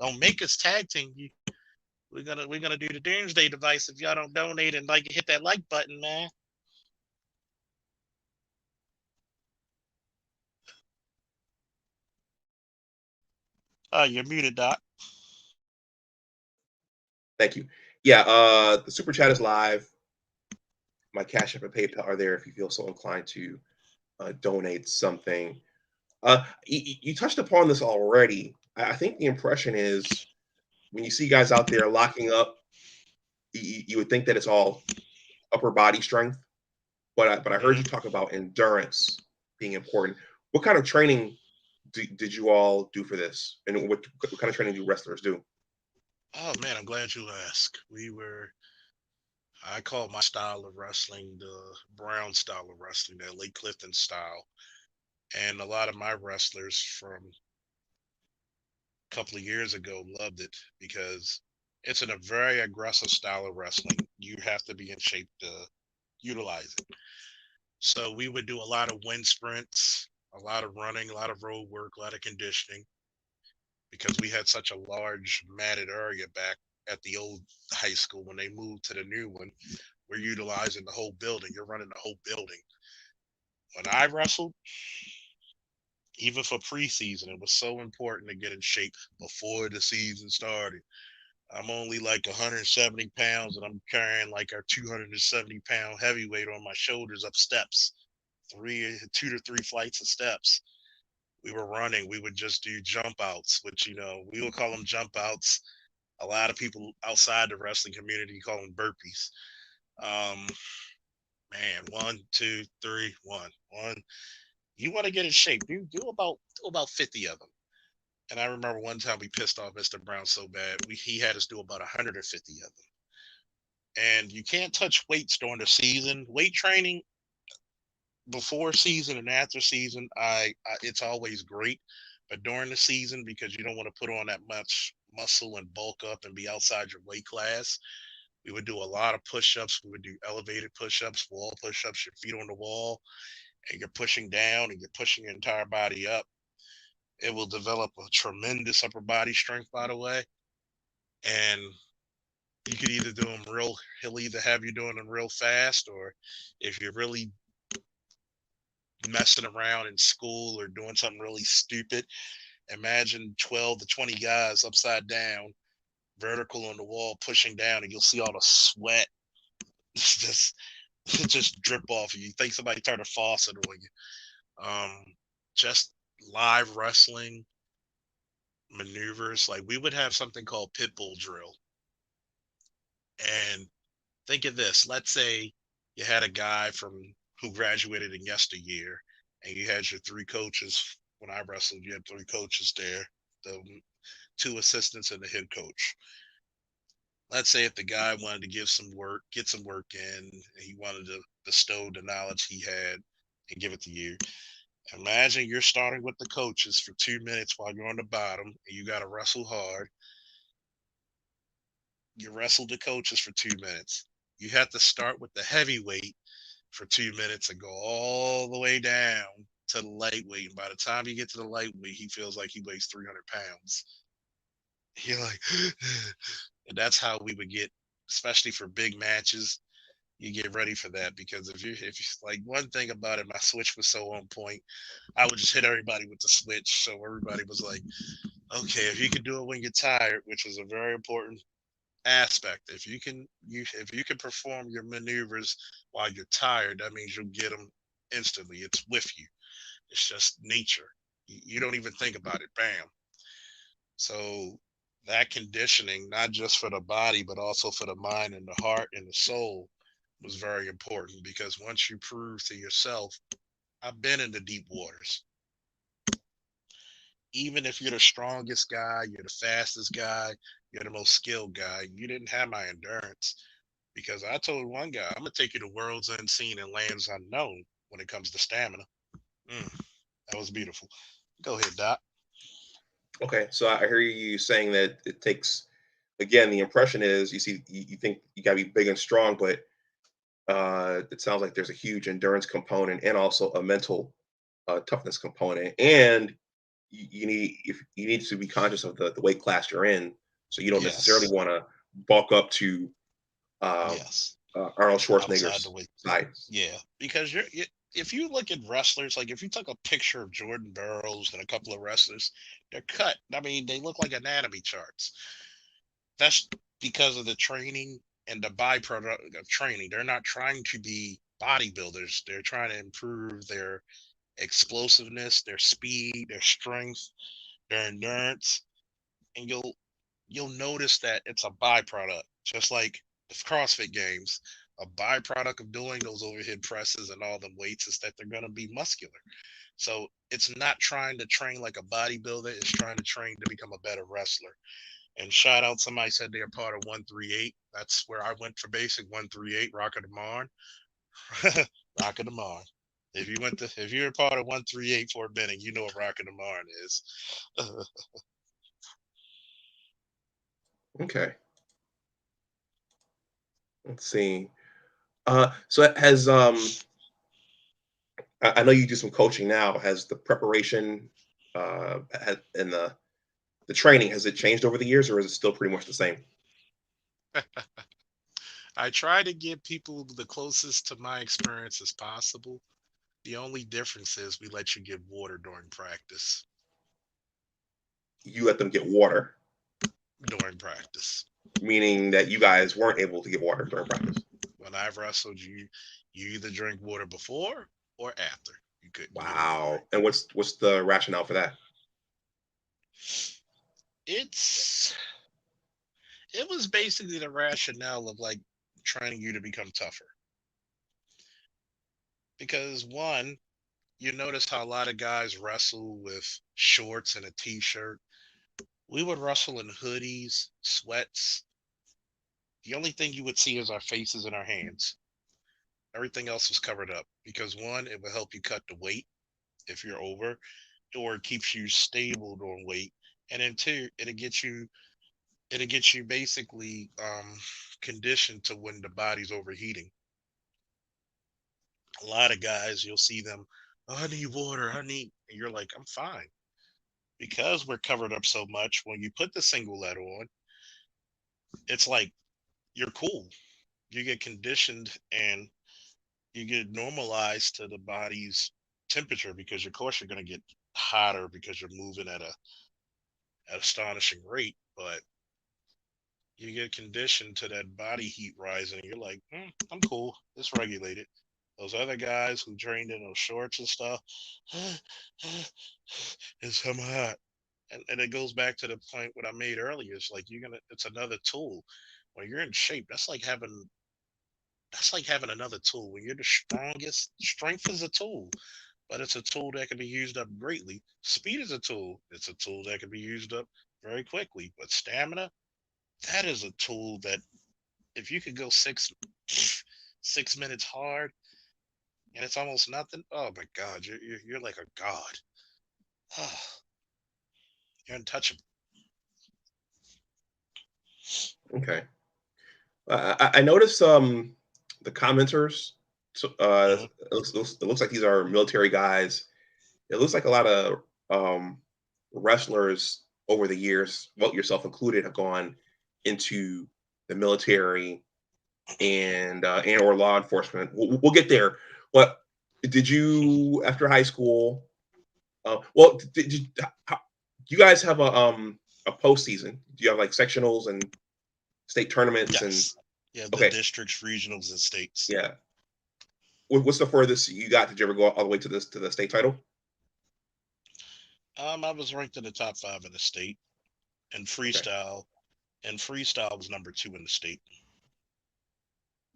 Don't make us tag team you. We're gonna do the doomsday device if y'all don't donate and hit that like button, man. Oh, you're muted, Doc. Thank you. Yeah. The super chat is live. My Cash App and PayPal are there if you feel so inclined to donate something. You touched upon this already. I think the impression is when you see guys out there locking up, you would think that it's all upper body strength. But I heard Hmm. you talk about endurance being important. What kind of training did you all do for this, and what kind of training do wrestlers do? Oh man, I'm glad you asked. I call my style of wrestling the Brown style of wrestling, that Lake Clifton style. And a lot of my wrestlers from a couple of years ago loved it because it's a very aggressive style of wrestling. You have to be in shape to utilize it. So we would do a lot of wind sprints, a lot of running, a lot of road work, a lot of conditioning because we had such a large matted area back at the old high school. When they moved to the new one, we're utilizing the whole building. You're running the whole building. When I wrestled, even for preseason, it was so important to get in shape before the season started. I'm only like 170 pounds and I'm carrying like a 270-pound heavyweight on my shoulders up steps, 2 to 3 flights of steps. we were running, we would just do jump outs, which, we would call them jump outs. A lot of people outside the wrestling community call them burpees. Um, man, 1, 2, 3, 1. You want to get in shape, do about 50 of them. And I remember one time we pissed off Mr. Brown so bad, he had us do about 150 of them. And you can't touch weights during the season. Weight training before season and after season, it's always great. But during the season, because you don't want to put on that much muscle and bulk up and be outside your weight class, we would do a lot of push-ups. We would do elevated push-ups, wall push-ups, your feet on the wall, and you're pushing down and you're pushing your entire body up. It will develop a tremendous upper body strength, by the way. And you could either do them he'll either have you doing them real fast, or if you're really messing around in school or doing something really stupid, imagine 12 to 20 guys upside down, vertical on the wall, pushing down, and you'll see all the sweat just just drip off of you. You think somebody turned a faucet on you. Just live wrestling maneuvers. Like, we would have something called pit bull drill. And think of this. Let's say you had a guy who graduated in yesteryear, and you had your three coaches. When I wrestled, you had three coaches there, the two assistants and the head coach. Let's say if the guy wanted to get some work in, and he wanted to bestow the knowledge he had and give it to you. Imagine you're starting with the coaches for 2 minutes while you're on the bottom, and you got to wrestle hard. You wrestle the coaches for 2 minutes. You have to start with the heavyweight for 2 minutes and go all the way down to the lightweight. And by the time you get to the lightweight, he feels like he weighs 300 pounds. You're like, and that's how we would get, especially for big matches. You get ready for that, because if you like, one thing about it, my switch was so on point. I would just hit everybody with the switch, so everybody was like, okay, if you can do it when you're tired, which is a very important aspect. If you can perform your maneuvers while you're tired, that means you'll get them instantly. It's with you. It's just nature. You don't even think about it. Bam. So that conditioning, not just for the body, but also for the mind and the heart and the soul, was very important, because once you prove to yourself, I've been in the deep waters. Even if you're the strongest guy, you're the fastest guy, you're the most skilled guy, you didn't have my endurance. Because I told one guy, I'm gonna take you to worlds unseen and lands unknown when it comes to stamina. That was beautiful. Go ahead, Doc. Okay, so I hear you saying that it takes, again, the impression is you think you got to be big and strong, but it sounds like there's a huge endurance component and also a mental toughness component, and you need to be conscious of the weight class you're in, so you don't necessarily Yes. want to bulk up to uh, Yes. Arnold Outside the Schwarzenegger's way. size. Yeah. Because if you look at wrestlers, like if you took a picture of Jordan Burroughs and a couple of wrestlers, they're cut. I mean, they look like anatomy charts. That's because of the training and the byproduct of training. They're not trying to be bodybuilders. They're trying to improve their explosiveness, their speed, their strength, their endurance. And you'll notice that it's a byproduct, just like the CrossFit games. A byproduct of doing those overhead presses and all the weights is that they're going to be muscular. So it's not trying to train like a bodybuilder, it's trying to train to become a better wrestler. And shout out, somebody said they're part of 138. That's where I went for basic. 138, Rock of the Marn. Rock of the Marn. If you're a part of 138 Fort Benning, you know what Rock of the Marn is. Okay, let's see. So has I know you do some coaching now. Has the preparation and the training, has it changed over the years, or is it still pretty much the same? I try to give people the closest to my experience as possible. The only difference is we let you get water during practice. You let them get water, During practice. meaning that you guys weren't able to get water during practice. When I've wrestled, you either drink water before or after. You couldn't get in for it. Wow. And what's the rationale for that? It's it was basically the rationale of like training you to become tougher. Because one, you notice how a lot of guys wrestle with shorts and a t-shirt. We would wrestle in hoodies, sweats. The only thing you would see is our faces and our hands. Everything else was covered up because one, it will help you cut the weight if you're over, or it keeps you stable on weight. And then two, it'll get you basically conditioned to when the body's overheating. A lot of guys, you'll see them, oh, I need water, I need, and you're like, I'm fine. Because we're covered up so much, when you put the single letter on, it's like you're cool. You get conditioned and you get normalized to the body's temperature because of course you're going to get hotter because you're moving at astonishing rate, but you get conditioned to that body heat rising and you're like, I'm cool, it's regulated. Those other guys who trained in those shorts and stuff, it's I'm hot. And it goes back to the point what I made earlier. It's like it's another tool. When you're in shape, that's like having another tool. When you're the strongest, strength is a tool, but it's a tool that can be used up greatly. Speed is a tool. It's a tool that can be used up very quickly. But stamina, that is a tool that if you could go 6 minutes hard and it's almost nothing, oh my God, you're like a god. Oh, you're untouchable. Okay. I noticed the commenters. So Hmm. it looks like these are military guys. It looks like a lot of wrestlers over the years, well, yourself included, have gone into the military and or law enforcement. We'll get there. But did you, after high school? Well, how, you guys have a postseason? Do you have like sectionals and state tournaments and Yes. Yeah, the okay, districts, regionals, and states. yeah. What's the furthest you got? Did you ever go all the way to this to the state title? I was ranked in the top five in the state and Okay, freestyle was number two in the state.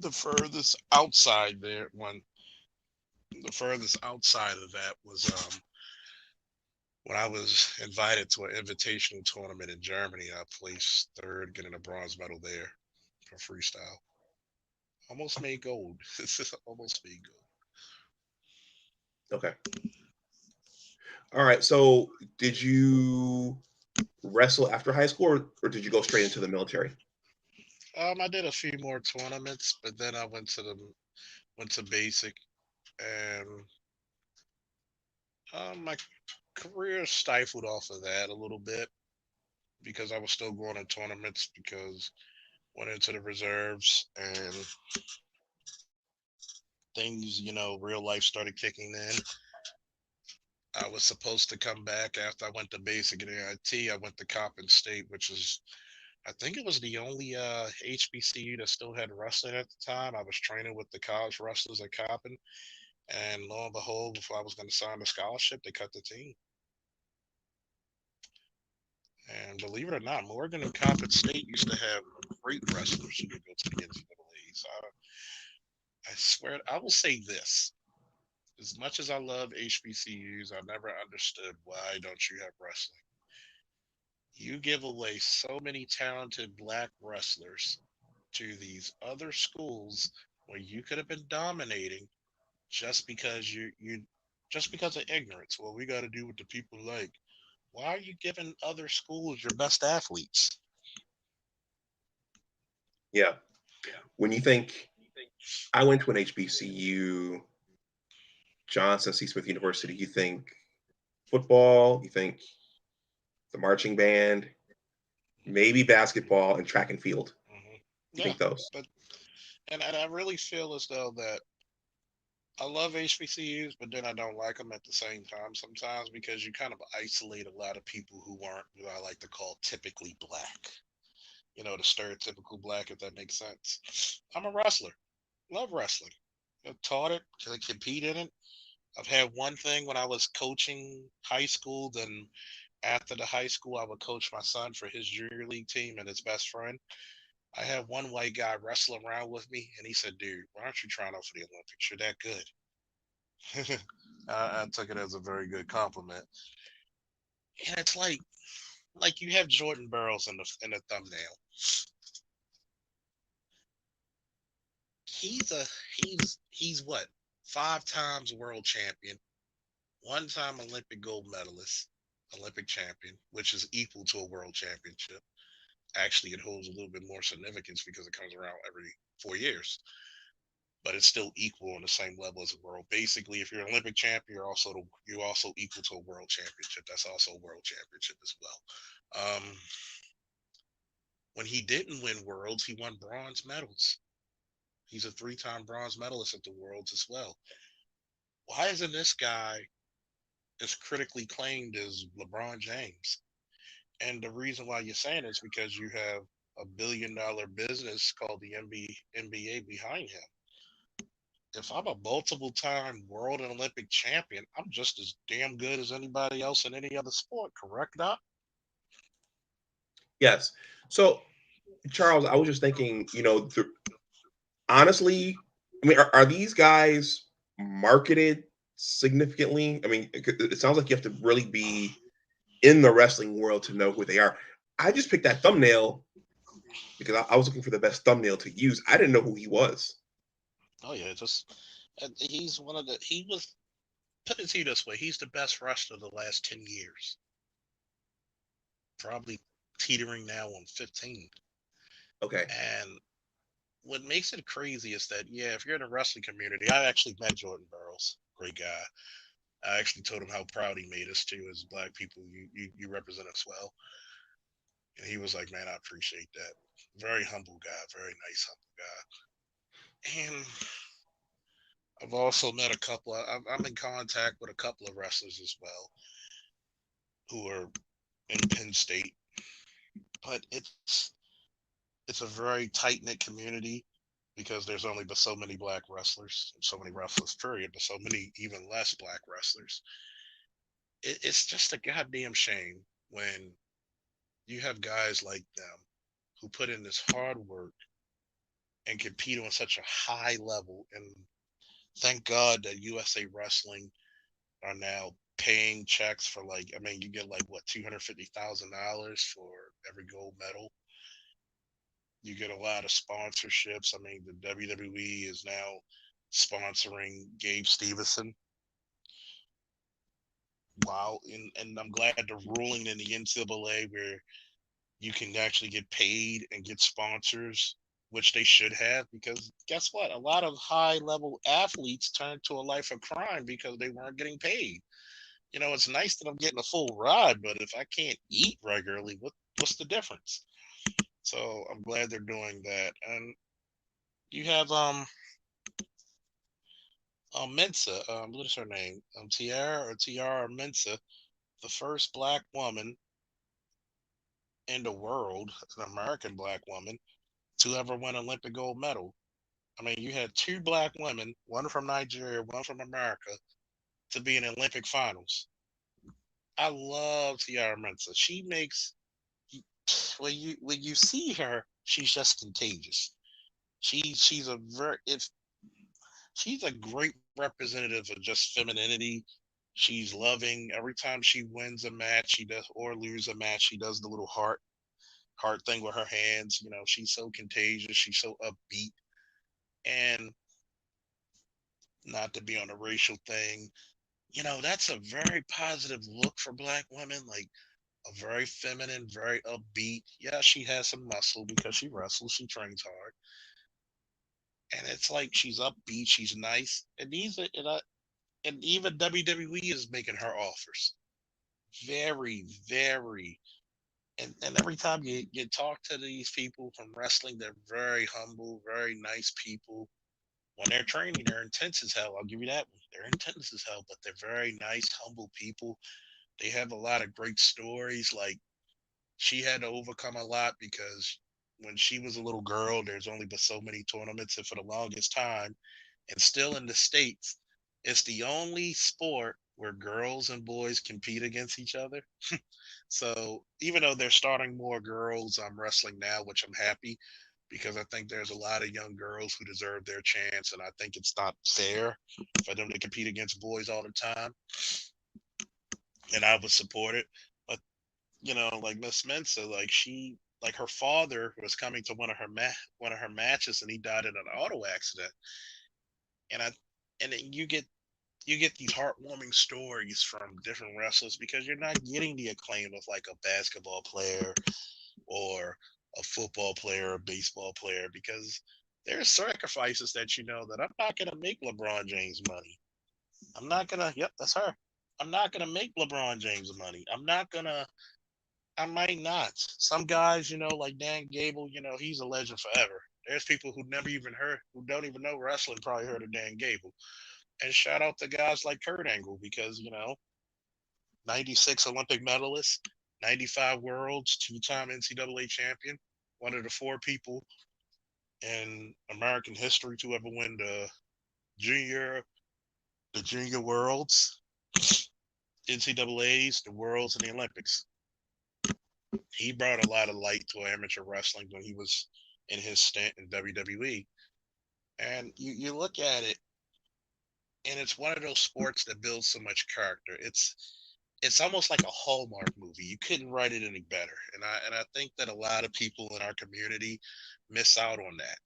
The furthest outside there one the furthest outside of that was when I was invited to an invitational tournament in Germany. I placed third, getting a bronze medal there for freestyle. Almost made gold. Almost made gold. okay, all right. So, did you wrestle after high school, or did you go straight into the military? I did a few more tournaments, but then I went to basic, and my career stifled off of that a little bit because I was still going to tournaments because went into the reserves and things, real life started kicking in. I was supposed to come back after I went to basic and AIT. I went to Coppin State, which is, I think it was the only HBCU that still had wrestling at the time. I was training with the college wrestlers at Coppin, and lo and behold, before I was going to sign the scholarship, they cut the team. And believe it or not, Morgan and Coppin State used to have great wrestlers who could go to the NCAAs. I swear, I will say this: as much as I love HBCUs, I never understood why don't you have wrestling. You give away so many talented black wrestlers to these other schools where you could have been dominating just because just because of ignorance. Well, we got to do what the people like. Why are you giving other schools your best athletes? Yeah. When you think I went to an HBCU, Johnson C. Smith University, you think football, you think the marching band, maybe basketball and track and field. Hmm. You Yeah, think those? but and I really feel as though that I love HBCUs, but then I don't like them at the same time sometimes because you kind of isolate a lot of people who aren't what I like to call typically black. The stereotypical black, if that makes sense. I'm a wrestler, love wrestling. Taught it, compete in it. I've had one thing when I was coaching high school. Then after the high school, I would coach my son for his junior league team and his best friend. I had one white guy wrestle around with me, and he said, "Dude, why aren't you trying out for the Olympics? You're that good." I took it as a very good compliment. And it's like you have Jordan Burroughs in the thumbnail. He's a he's what, 5 times world champion, 1 time Olympic gold medalist, Olympic champion, which is equal to a world championship. Actually, it holds a little bit more significance because it comes around every 4 years, but it's still equal on the same level as a world. Basically, if you're an Olympic champion, you're also equal to a world championship. That's also a world championship as well. When he didn't win worlds, he won bronze medals. He's a 3 time bronze medalist at the worlds as well. Why isn't this guy as critically claimed as LeBron James? And the reason why you're saying it is because you have a $1 billion business called the NBA behind him. If I'm a multiple time world and Olympic champion, I'm just as damn good as anybody else in any other sport, correct, Doc? Yes. So, Charles, I was just thinking, honestly, I mean, are these guys marketed significantly? I mean, it sounds like you have to really be in the wrestling world to know who they are. I just picked that thumbnail because I was looking for the best thumbnail to use. I didn't know who he was. Oh yeah, just he's one of the he was put it to you this way, he's the best wrestler of the last 10 years. Probably teetering now on 15. Okay. And what makes it crazy is that, yeah, if you're in the wrestling community, I actually met Jordan Burroughs, great guy. I actually told him how proud he made us too, as black people. You represent us well, and he was like, "Man, I appreciate that." Very humble guy, very nice, humble guy. And I've also met a couple. I'm in contact with a couple of wrestlers as well who are in Penn State, but it's a very tight knit community because there's only but so many black wrestlers, so many wrestlers, period, but so many even less black wrestlers. It's just a goddamn shame when you have guys like them who put in this hard work and compete on such a high level. And thank God that USA Wrestling are now paying checks for, like, I mean, you get like what, $250,000 for every gold medal. You get a lot of sponsorships. I mean, the WWE is now sponsoring Gabe Stevenson. Wow. And I'm glad the ruling in the NCAA where you can actually get paid and get sponsors, which they should have, because guess what? A lot of high level athletes turned to a life of crime because they weren't getting paid. It's nice that I'm getting a full ride, but if I can't eat regularly, what's the difference? So I'm glad they're doing that. And you have Mensa, what is her name? Tiara Mensa, the first black woman in the world, an American black woman, to ever win an Olympic gold medal. I mean, you had 2 black women, one from Nigeria, one from America, to be in Olympic finals. I love Tiara Mensa. She makes when you see her, she's just contagious. She's a very if she's a great representative of just femininity. She's loving. Every time she wins a match, she does or lose a match, she does the little heart thing with her hands. She's so contagious. She's so upbeat. And not to be on a racial thing, that's a very positive look for black women. Like a very feminine, very upbeat. Yeah, she has some muscle because she wrestles, she trains hard, and it's like she's upbeat, she's nice, and and even WWE is making her offers. Very, very, and every time you talk to these people from wrestling, they're very humble, very nice people. When they're training, they're intense as hell. I'll give you that one. They're intense as hell, but they're very nice, humble people. They have a lot of great stories. Like she had to overcome a lot because when she was a little girl, there's only but so many tournaments, and for the longest time, and still in the states, It's the only sport where girls and boys compete against each other. So even though they're starting more girls wrestling now, which I'm happy because I think there's a lot of young girls who deserve their chance, and I think it's not fair for them to compete against boys all the time. And I would support it, but like Miss Mensa, like her father was coming to one of her matches, and he died in an auto accident. And I and you get these heartwarming stories from different wrestlers because you're not getting the acclaim of like a basketball player or a football player or a baseball player because there's sacrifices that that I'm not gonna make LeBron James money. I'm not gonna yep, that's her. I'm not gonna make LeBron James money. I might not. Some guys, like Dan Gable, he's a legend forever. There's people who don't even know wrestling, probably heard of Dan Gable. And shout out to guys like Kurt Angle because, 96 Olympic medalist, 95 worlds, two-time NCAA champion, one of the four people in American history to ever win junior, the junior worlds, NCAAs, the worlds, and the Olympics. He brought a lot of light to amateur wrestling when he was in his stint in WWE. And you look at it, and it's one of those sports that builds so much character. It's almost like a Hallmark movie. You couldn't write it any better. And I think that a lot of people in our community miss out on that.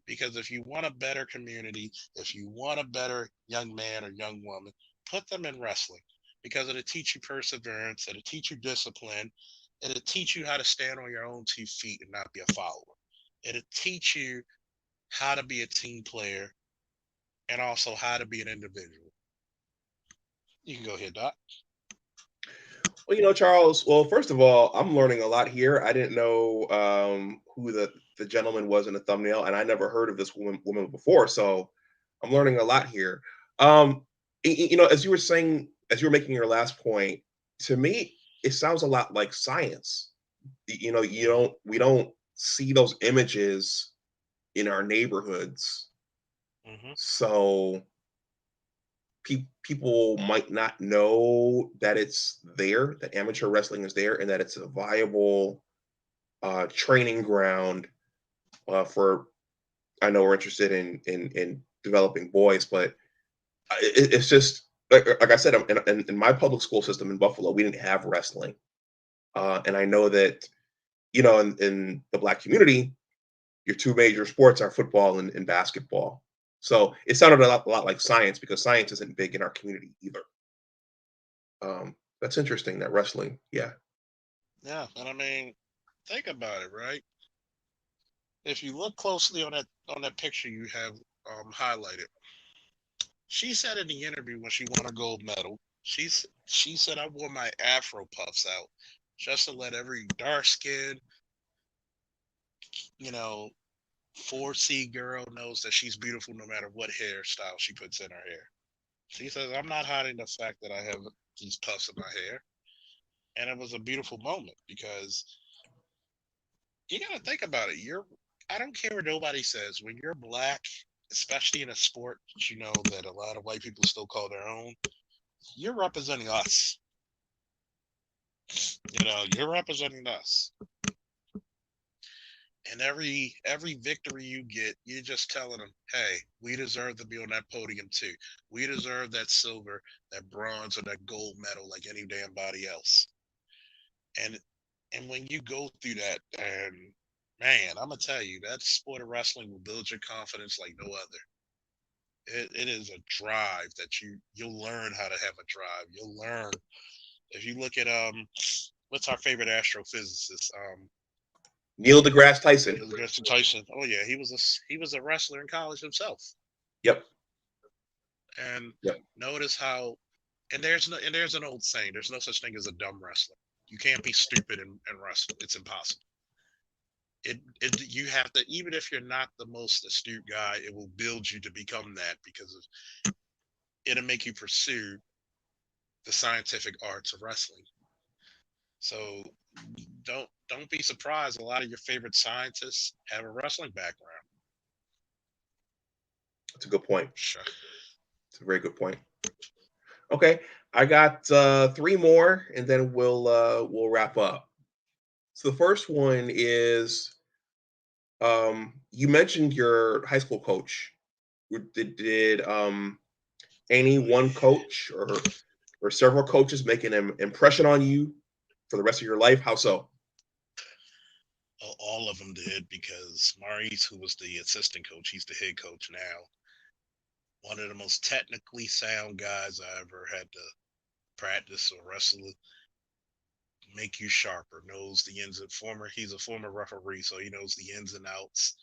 Because if you want a better community, if you want a better young man or young woman, put them in wrestling because it'll teach you perseverance, it'll teach you discipline, it'll teach you how to stand on your own 2 feet and not be a follower. It'll teach you how to be a team player and also how to be an individual. You can go ahead, Doc. Well, Charles. Well, first of all, I'm learning a lot here. I didn't know who the gentleman was in the thumbnail, and I never heard of this woman before. So I'm learning a lot here. As you were saying, as you were making your last point, to me, it sounds a lot like science. Mm-hmm. We don't see those images in our neighborhoods, Mm-hmm. so people might not know that it's there, that amateur wrestling is there, and that it's a viable training ground for. I know we're interested in developing boys, but it's just like I said, in my public school system in Buffalo, we didn't have wrestling, and I know that in the Black community, your two major sports are football and basketball. So it sounded a lot like science because science isn't big in our community either. That's interesting that wrestling, yeah. Yeah, and I mean, think about it, right? If you look closely on that picture you have highlighted, she said in the interview when she won a gold medal, she said I wore my Afro puffs out just to let every dark skinned, you know, 4C girl knows that she's beautiful no matter what hairstyle she puts in her hair. She says I'm not hiding the fact that I have these puffs in my hair, and it was a beautiful moment because you got to think about it. I don't care what nobody says. When you're black, especially in a sport that that a lot of white people still call their own, you're representing us. You're representing us. And every victory you get, you're just telling them, hey, we deserve to be on that podium too. We deserve that silver, that bronze, or that gold medal like any damn body else. And and when you go through that, and man, I'm gonna tell you, that sport of wrestling will build your confidence like no other. It is a drive that you'll learn how to have a drive. You'll learn if you look at what's our favorite astrophysicist? Neil deGrasse Tyson. Neil deGrasse Tyson. Oh yeah, he was a wrestler in college himself. Yep. And Yep. notice how there's an old saying, there's no such thing as a dumb wrestler. You can't be stupid and wrestle. It's impossible. You have to, even if you're not the most astute guy, it will build you to become that because it'll make you pursue the scientific arts of wrestling. So don't be surprised. A lot of your favorite scientists have a wrestling background. That's a good point. Sure. It's a very good point. Okay, I got three more, and then we'll wrap up. So the first one is you mentioned your high school coach. Did any one coach or several coaches make an impression on you for the rest of your life? How so? All of them did, because Maurice, who was the assistant coach, he's the head coach now. One of the most technically sound guys I ever had to practice or wrestle with. Make you sharper, knows the ins and he's a former referee, so he knows the ins and outs,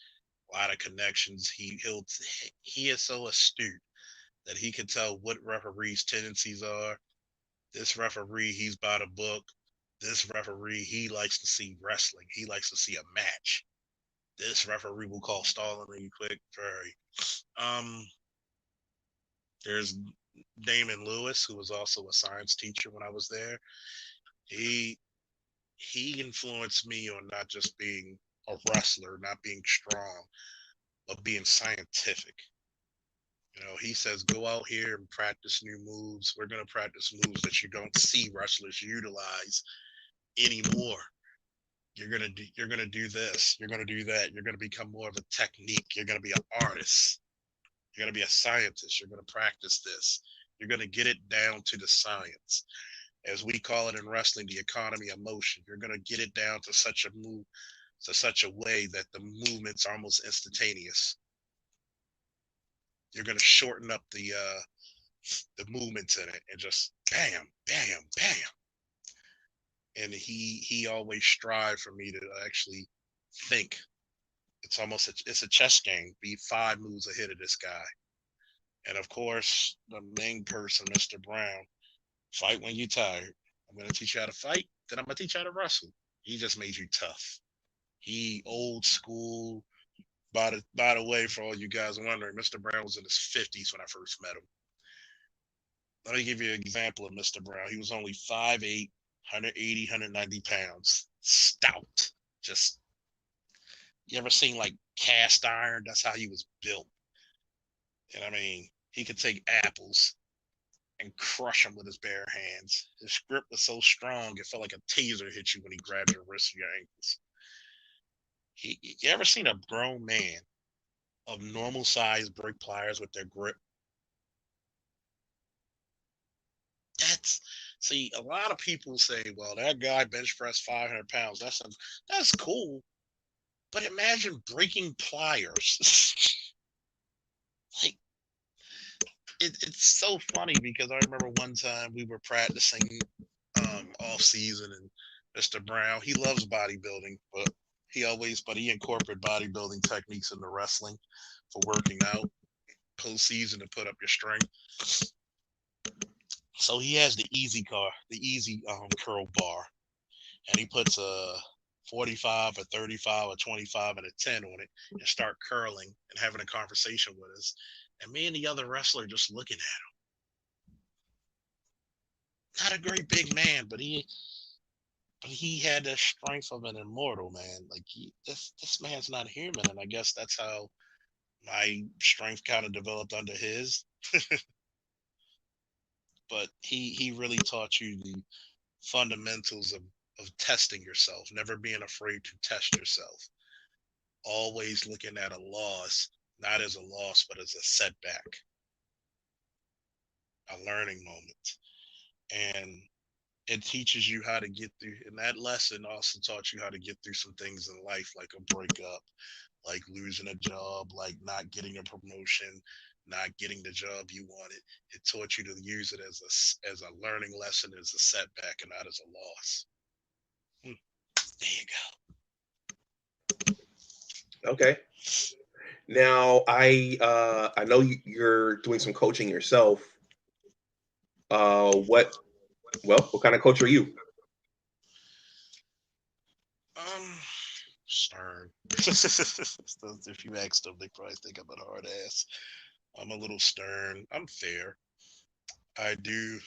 a lot of connections. He is so astute that he can tell what referees' tendencies are. This referee, he's by the book. This referee, he likes to see wrestling. He likes to see a match. This referee will call stalling really quick. Very. Um, there's Damon Lewis, who was also a science teacher when I was there. He he influenced me on not just being a wrestler, not being strong, but being scientific. He says, go out here and practice new moves. We're going to practice moves that you don't see wrestlers utilize anymore. You're gonna do this. You're gonna do that. You're gonna become more of a technique. You're gonna be an artist. You're gonna be a scientist. You're gonna practice this. You're gonna get it down to the science, as we call it in wrestling, the economy of motion. You're gonna get it down to such a way that the movement's almost instantaneous. You're gonna shorten up the movements in it and just bam, bam, bam. And he always strive for me to actually think. It's a chess game. Be 5 moves ahead of this guy. And of course, the main person, Mr. Brown, fight when you're tired. I'm gonna teach you how to fight, then I'm gonna teach you how to wrestle. He just made you tough. He old school. By the way, for all you guys wondering, Mr. Brown was in his 50s when I first met him. Let me give you an example of Mr. Brown. He was only 5'8", 180, 190 pounds. Stout. Just, you ever seen like cast iron? That's how he was built. And I mean, he could take apples and crush them with his bare hands. His grip was so strong, it felt like a taser hit you when he grabbed your wrists and your ankles. You ever seen a grown man of normal size break pliers with their grip? That's See, a lot of people say, "Well, that guy bench pressed 500 pounds. That's cool." But imagine breaking pliers. Like, it's so funny, because I remember one time we were practicing off season, and Mr. Brown, he loves bodybuilding, but he incorporated bodybuilding techniques into wrestling for working out postseason to put up your strength. So he has the easy curl bar, and he puts a 45, a 35, a 25, and a 10 on it, and start curling and having a conversation with us. And me and the other wrestler just looking at him. Not a great big man, but he had the strength of an immortal, man. Like, this man's not human, and I guess that's how my strength kind of developed under his. But he really taught you the fundamentals of testing yourself, never being afraid to test yourself, always looking at a loss not as a loss but as a setback, a learning moment. And it teaches you how to get through, and that lesson also taught you how to get through some things in life, like a breakup, like losing a job, like not getting a promotion, not getting the job you wanted. It taught you to use it as a learning lesson, as a setback, and not as a loss. There you Okay. Now I know you're doing some coaching yourself. What what kind of coach are you? go. Stern. If you ask them, they probably think I'm a hard ass. I'm a little stern. I'm fair. I do.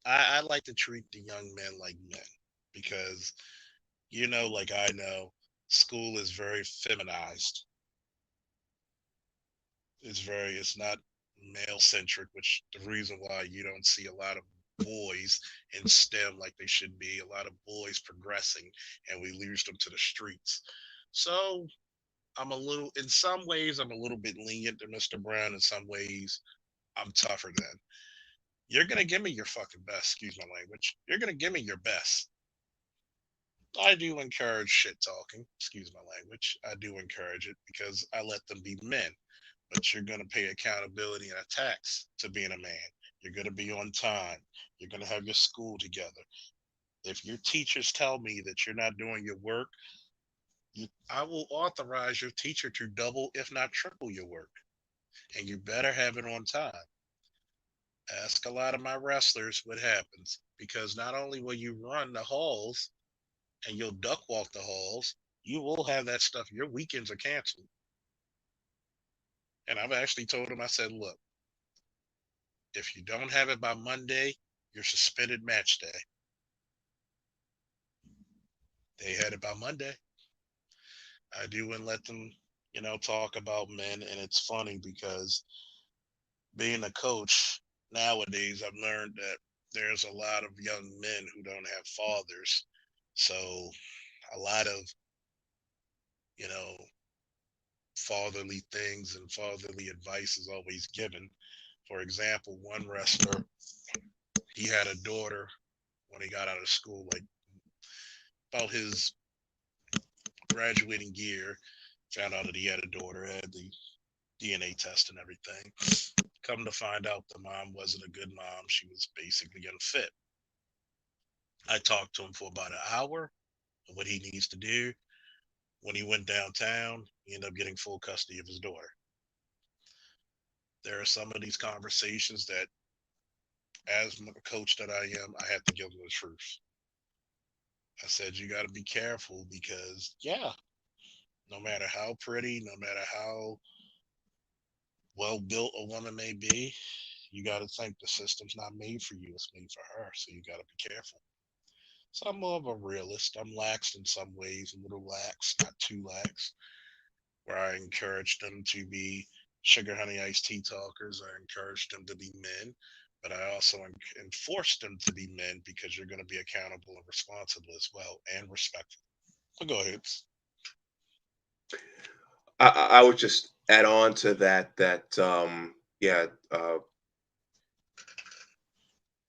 I like to treat the young men like men, because, like I know, school is very feminized. It's not male centric, which the reason why you don't see a lot of boys in STEM like they should be, a lot of boys progressing, and we lose them to the streets. So in some ways, I'm a little bit lenient to Mr. Brown. In some ways, I'm tougher than. You're going to give me your fucking best, excuse my language. You're going to give me your best. I do encourage shit talking, excuse my language. I do encourage it because I let them be men. But you're going to pay accountability and a tax to being a man. You're going to be on time. You're going to have your school together. If your teachers tell me that you're not doing your work, I will authorize your teacher to double, if not triple, your work. And you better have it on time. Ask a lot of my wrestlers what happens, because not only will you run the halls and you'll duck walk the halls, you will have that stuff. Your weekends are canceled. And I've actually told them, I said, look, if you don't have it by Monday, you're suspended match day. They had it by Monday. I do and let them, talk about men. And it's funny because being a coach nowadays, I've learned that there's a lot of young men who don't have fathers. So a lot of, you know, fatherly things and fatherly advice is always given. For example, one wrestler, he had a daughter when he got out of school, like about his graduating year, found out that he had a daughter, had the DNA test and everything. Come to find out the mom wasn't a good mom. She was basically unfit. I talked to him for about an hour of what he needs to do. When he went downtown, he ended up getting full custody of his daughter. There are some of these conversations that, as a coach that I am, I have to give them the truth. I said, you got to be careful because, yeah, no matter how pretty, no matter how well built a woman may be, you got to think the system's not made for you, it's made for her. So you got to be careful. So I'm more of a realist. I'm lax in some ways, a little lax, not too lax, where I encourage them to be sugar honey iced tea talkers. I encourage them to be men, but I also enforce them to be men because you're going to be accountable and responsible as well and respectful. So go ahead. I would just add on to that yeah,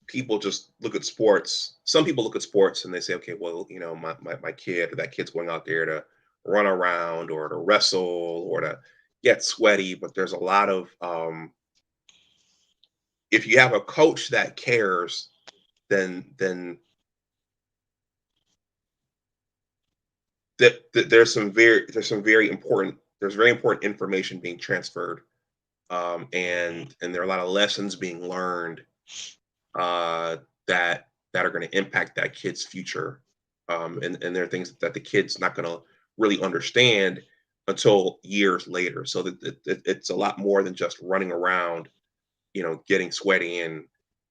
people just look at sports. Some people look at sports and they say, okay, well, my kid or that kid's going out there to run around or to wrestle or to get sweaty. But there's a lot of if you have a coach that cares, then there's very important information being transferred, Mm-hmm. and there are a lot of lessons being learned, uh, that are going to impact that kid's future. And there are things that the kid's not going to really understand until years later. So it's a lot more than just running around, getting sweaty and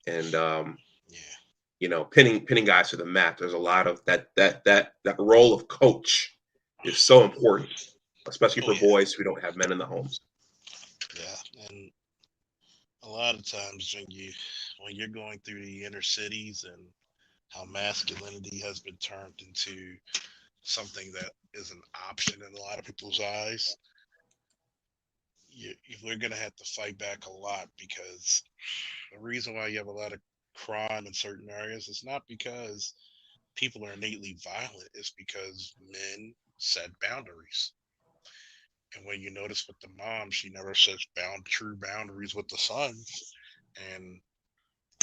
Yeah. pinning guys to the mat. There's a lot of that role of coach is so important, especially Oh for yeah. boys who don't have men in the homes. Yeah. And a lot of times when you're going through the inner cities and how masculinity has been turned into something that is an option in a lot of people's eyes, we're going to have to fight back a lot because the reason why you have a lot of crime in certain areas is not because people are innately violent, it's because men set boundaries. And when you notice with the mom, she never sets true boundaries with the son. And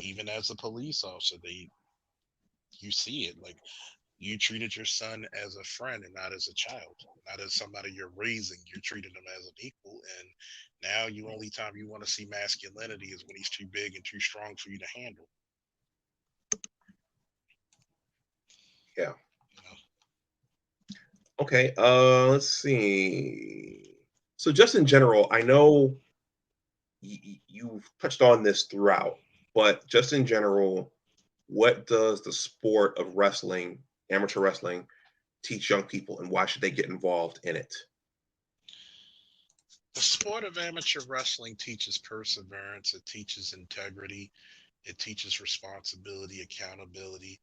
even as a police officer, you see it. Like, you treated your son as a friend and not as a child, not as somebody you're raising. You're treating him as an equal. And now you only time you want to see masculinity is when he's too big and too strong for you to handle. Yeah. You know? Okay. Let's see. So just in general, I know you've touched on this throughout, but just in general, what does the sport of wrestling, amateur wrestling, teach young people, and why should they get involved in it? The sport of amateur wrestling teaches perseverance, it teaches integrity, it teaches responsibility, accountability,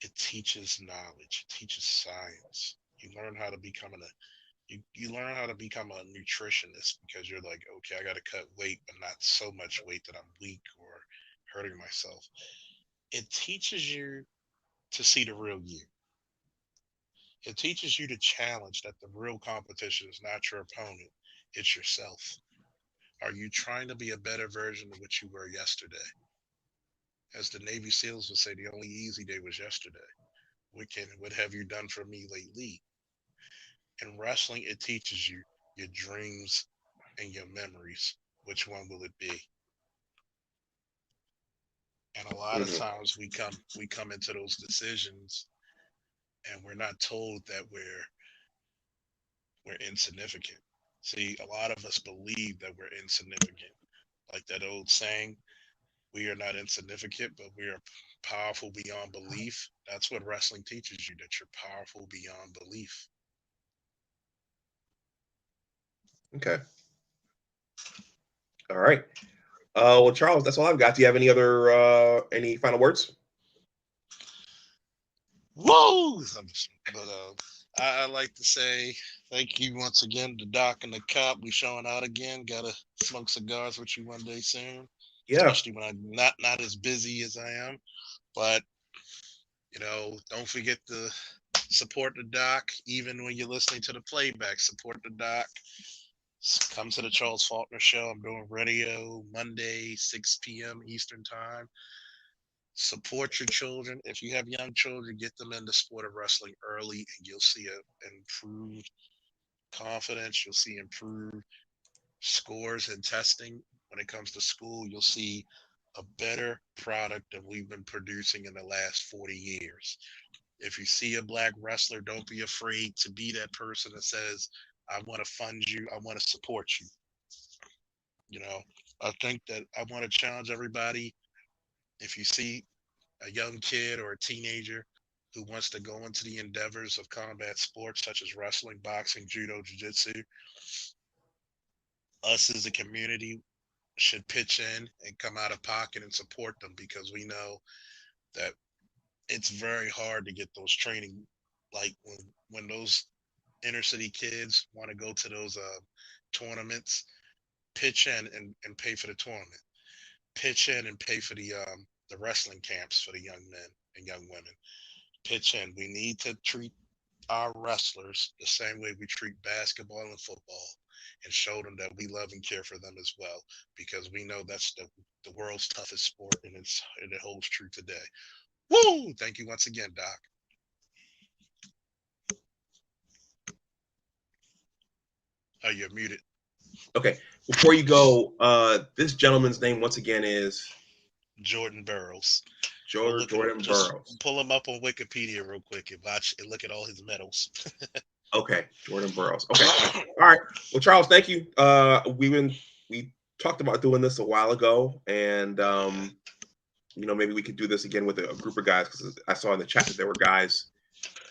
it teaches knowledge, it teaches science. You learn how to become you learn how to become a nutritionist because you're like, okay, I got to cut weight, but not so much weight that I'm weak or hurting myself. It teaches you to see the real you. It teaches you to challenge that the real competition is not your opponent, it's yourself. Are you trying to be a better version of what you were yesterday? As the Navy SEALs would say, the only easy day was yesterday. What have you done for me lately? In wrestling, it teaches you your dreams and your memories. Which one will it be? And a lot of Hmm. times we come into those decisions and we're not told that we're insignificant. See, a lot of us believe that we're insignificant. Like that old saying, we are not insignificant, but we are powerful beyond belief. That's what wrestling teaches you, that you're powerful beyond belief. Okay. All right. Well, Charles, that's all I've got. Do you have any final words? Whoa! But I like to say thank you once again to Doc and the Cop. We showing out again. Gotta smoke cigars with you one day soon, Yeah. especially when I'm not as busy as I am. But don't forget to support the Doc, even when you're listening to the playback. Support the Doc. Come to the Charles Faulkner Show. I'm doing radio Monday, 6 p.m. Eastern Time. Support your children. If you have young children, get them in the sport of wrestling early, and you'll see an improved confidence. You'll see improved scores and testing. When it comes to school, you'll see a better product than we've been producing in the last 40 years. If you see a black wrestler, don't be afraid to be that person that says, I want to fund you, I want to support you. You know, I think that I want to challenge everybody. If you see a young kid or a teenager who wants to go into the endeavors of combat sports such as wrestling, boxing, judo, jiu-jitsu, us as a community should pitch in and come out of pocket and support them, because we know that it's very hard to get those training. Like when those inner city kids want to go to those tournaments, pitch in and pay for the tournament, pitch in and pay for the wrestling camps for the young men and young women, pitch in. We need to treat our wrestlers the same way we treat basketball and football, and show them that we love and care for them as well, because we know that's the world's toughest sport, and it holds true today. Woo! Thank you once again, Doc. Oh, you're muted. Okay. Before you go, this gentleman's name once again is Jordan Burroughs. Go George look him. Jordan Just Burroughs. pull him up on Wikipedia real quick and watch and look at all his medals. Okay, Jordan Burroughs. Okay. All right. Well, Charles, thank you. We talked about doing this a while ago, and maybe we could do this again with a group of guys, because I saw in the chat that there were guys.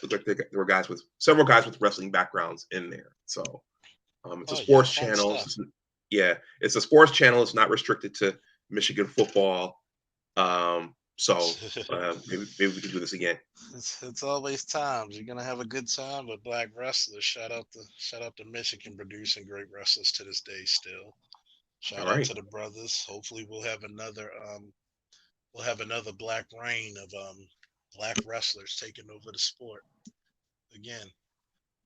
Looked like there were several guys with wrestling backgrounds in there. So it's a Oh yeah, sports fun channel. stuff. Yeah, it's a sports channel. It's not restricted to Michigan football. So maybe we could do this again. It's always times. You're gonna have a good time with black wrestlers. Shout out to Michigan producing great wrestlers to this day still. All Shout out right. to the brothers. Hopefully we'll have another black reign of black wrestlers taking over the sport. Again,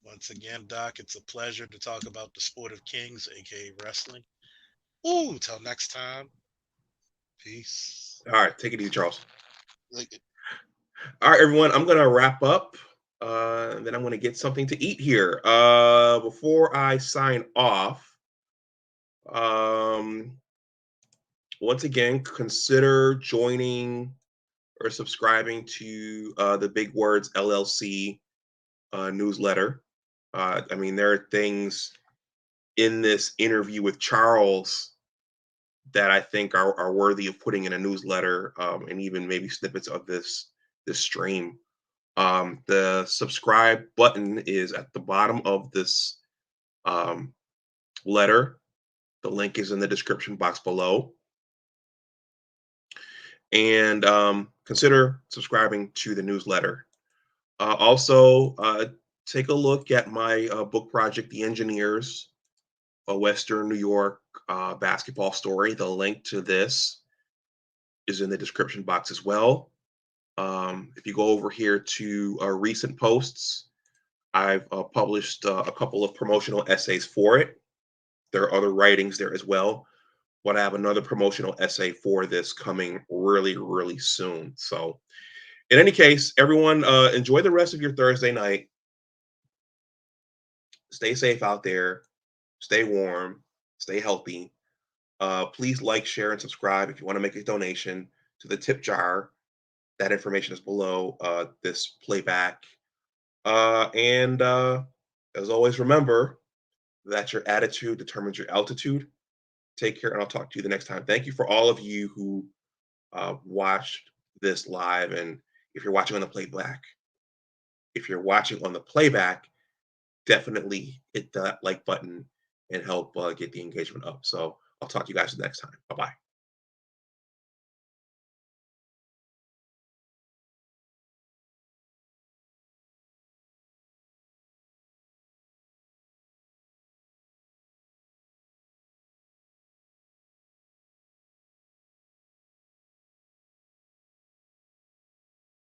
once again, Doc, it's a pleasure to talk about the sport of kings, aka wrestling. Ooh, till next time. Peace. All right. Take it easy, Charles. Like, All right, everyone. I'm gonna wrap up. And then I'm gonna get something to eat here. Before I sign off, um, once again, consider joining or subscribing to the Big Words LLC newsletter. I mean, there are things in this interview with Charles that I think are worthy of putting in a newsletter, and even maybe snippets of this stream. The subscribe button is at the bottom of this um, letter. The link is in the description box below. And consider subscribing to the newsletter. Also, take a look at my book project, The Engineers, a Western New York basketball story. The link to this is in the description box as well. If you go over here to recent posts, I've published a couple of promotional essays for it. There are other writings there as well, but I have another promotional essay for this coming really, really soon. So, in any case, everyone, enjoy the rest of your Thursday night. Stay safe out there. Stay warm. Stay healthy. Please like, share, and subscribe if you want to make a donation to the tip jar. That information is below this playback. And as always, remember that your attitude determines your altitude. Take care, and I'll talk to you the next time. Thank you for all of you who watched this live. And if you're watching on the playback, definitely hit that like button and help get the engagement up. So I'll talk to you guys next time. Bye bye.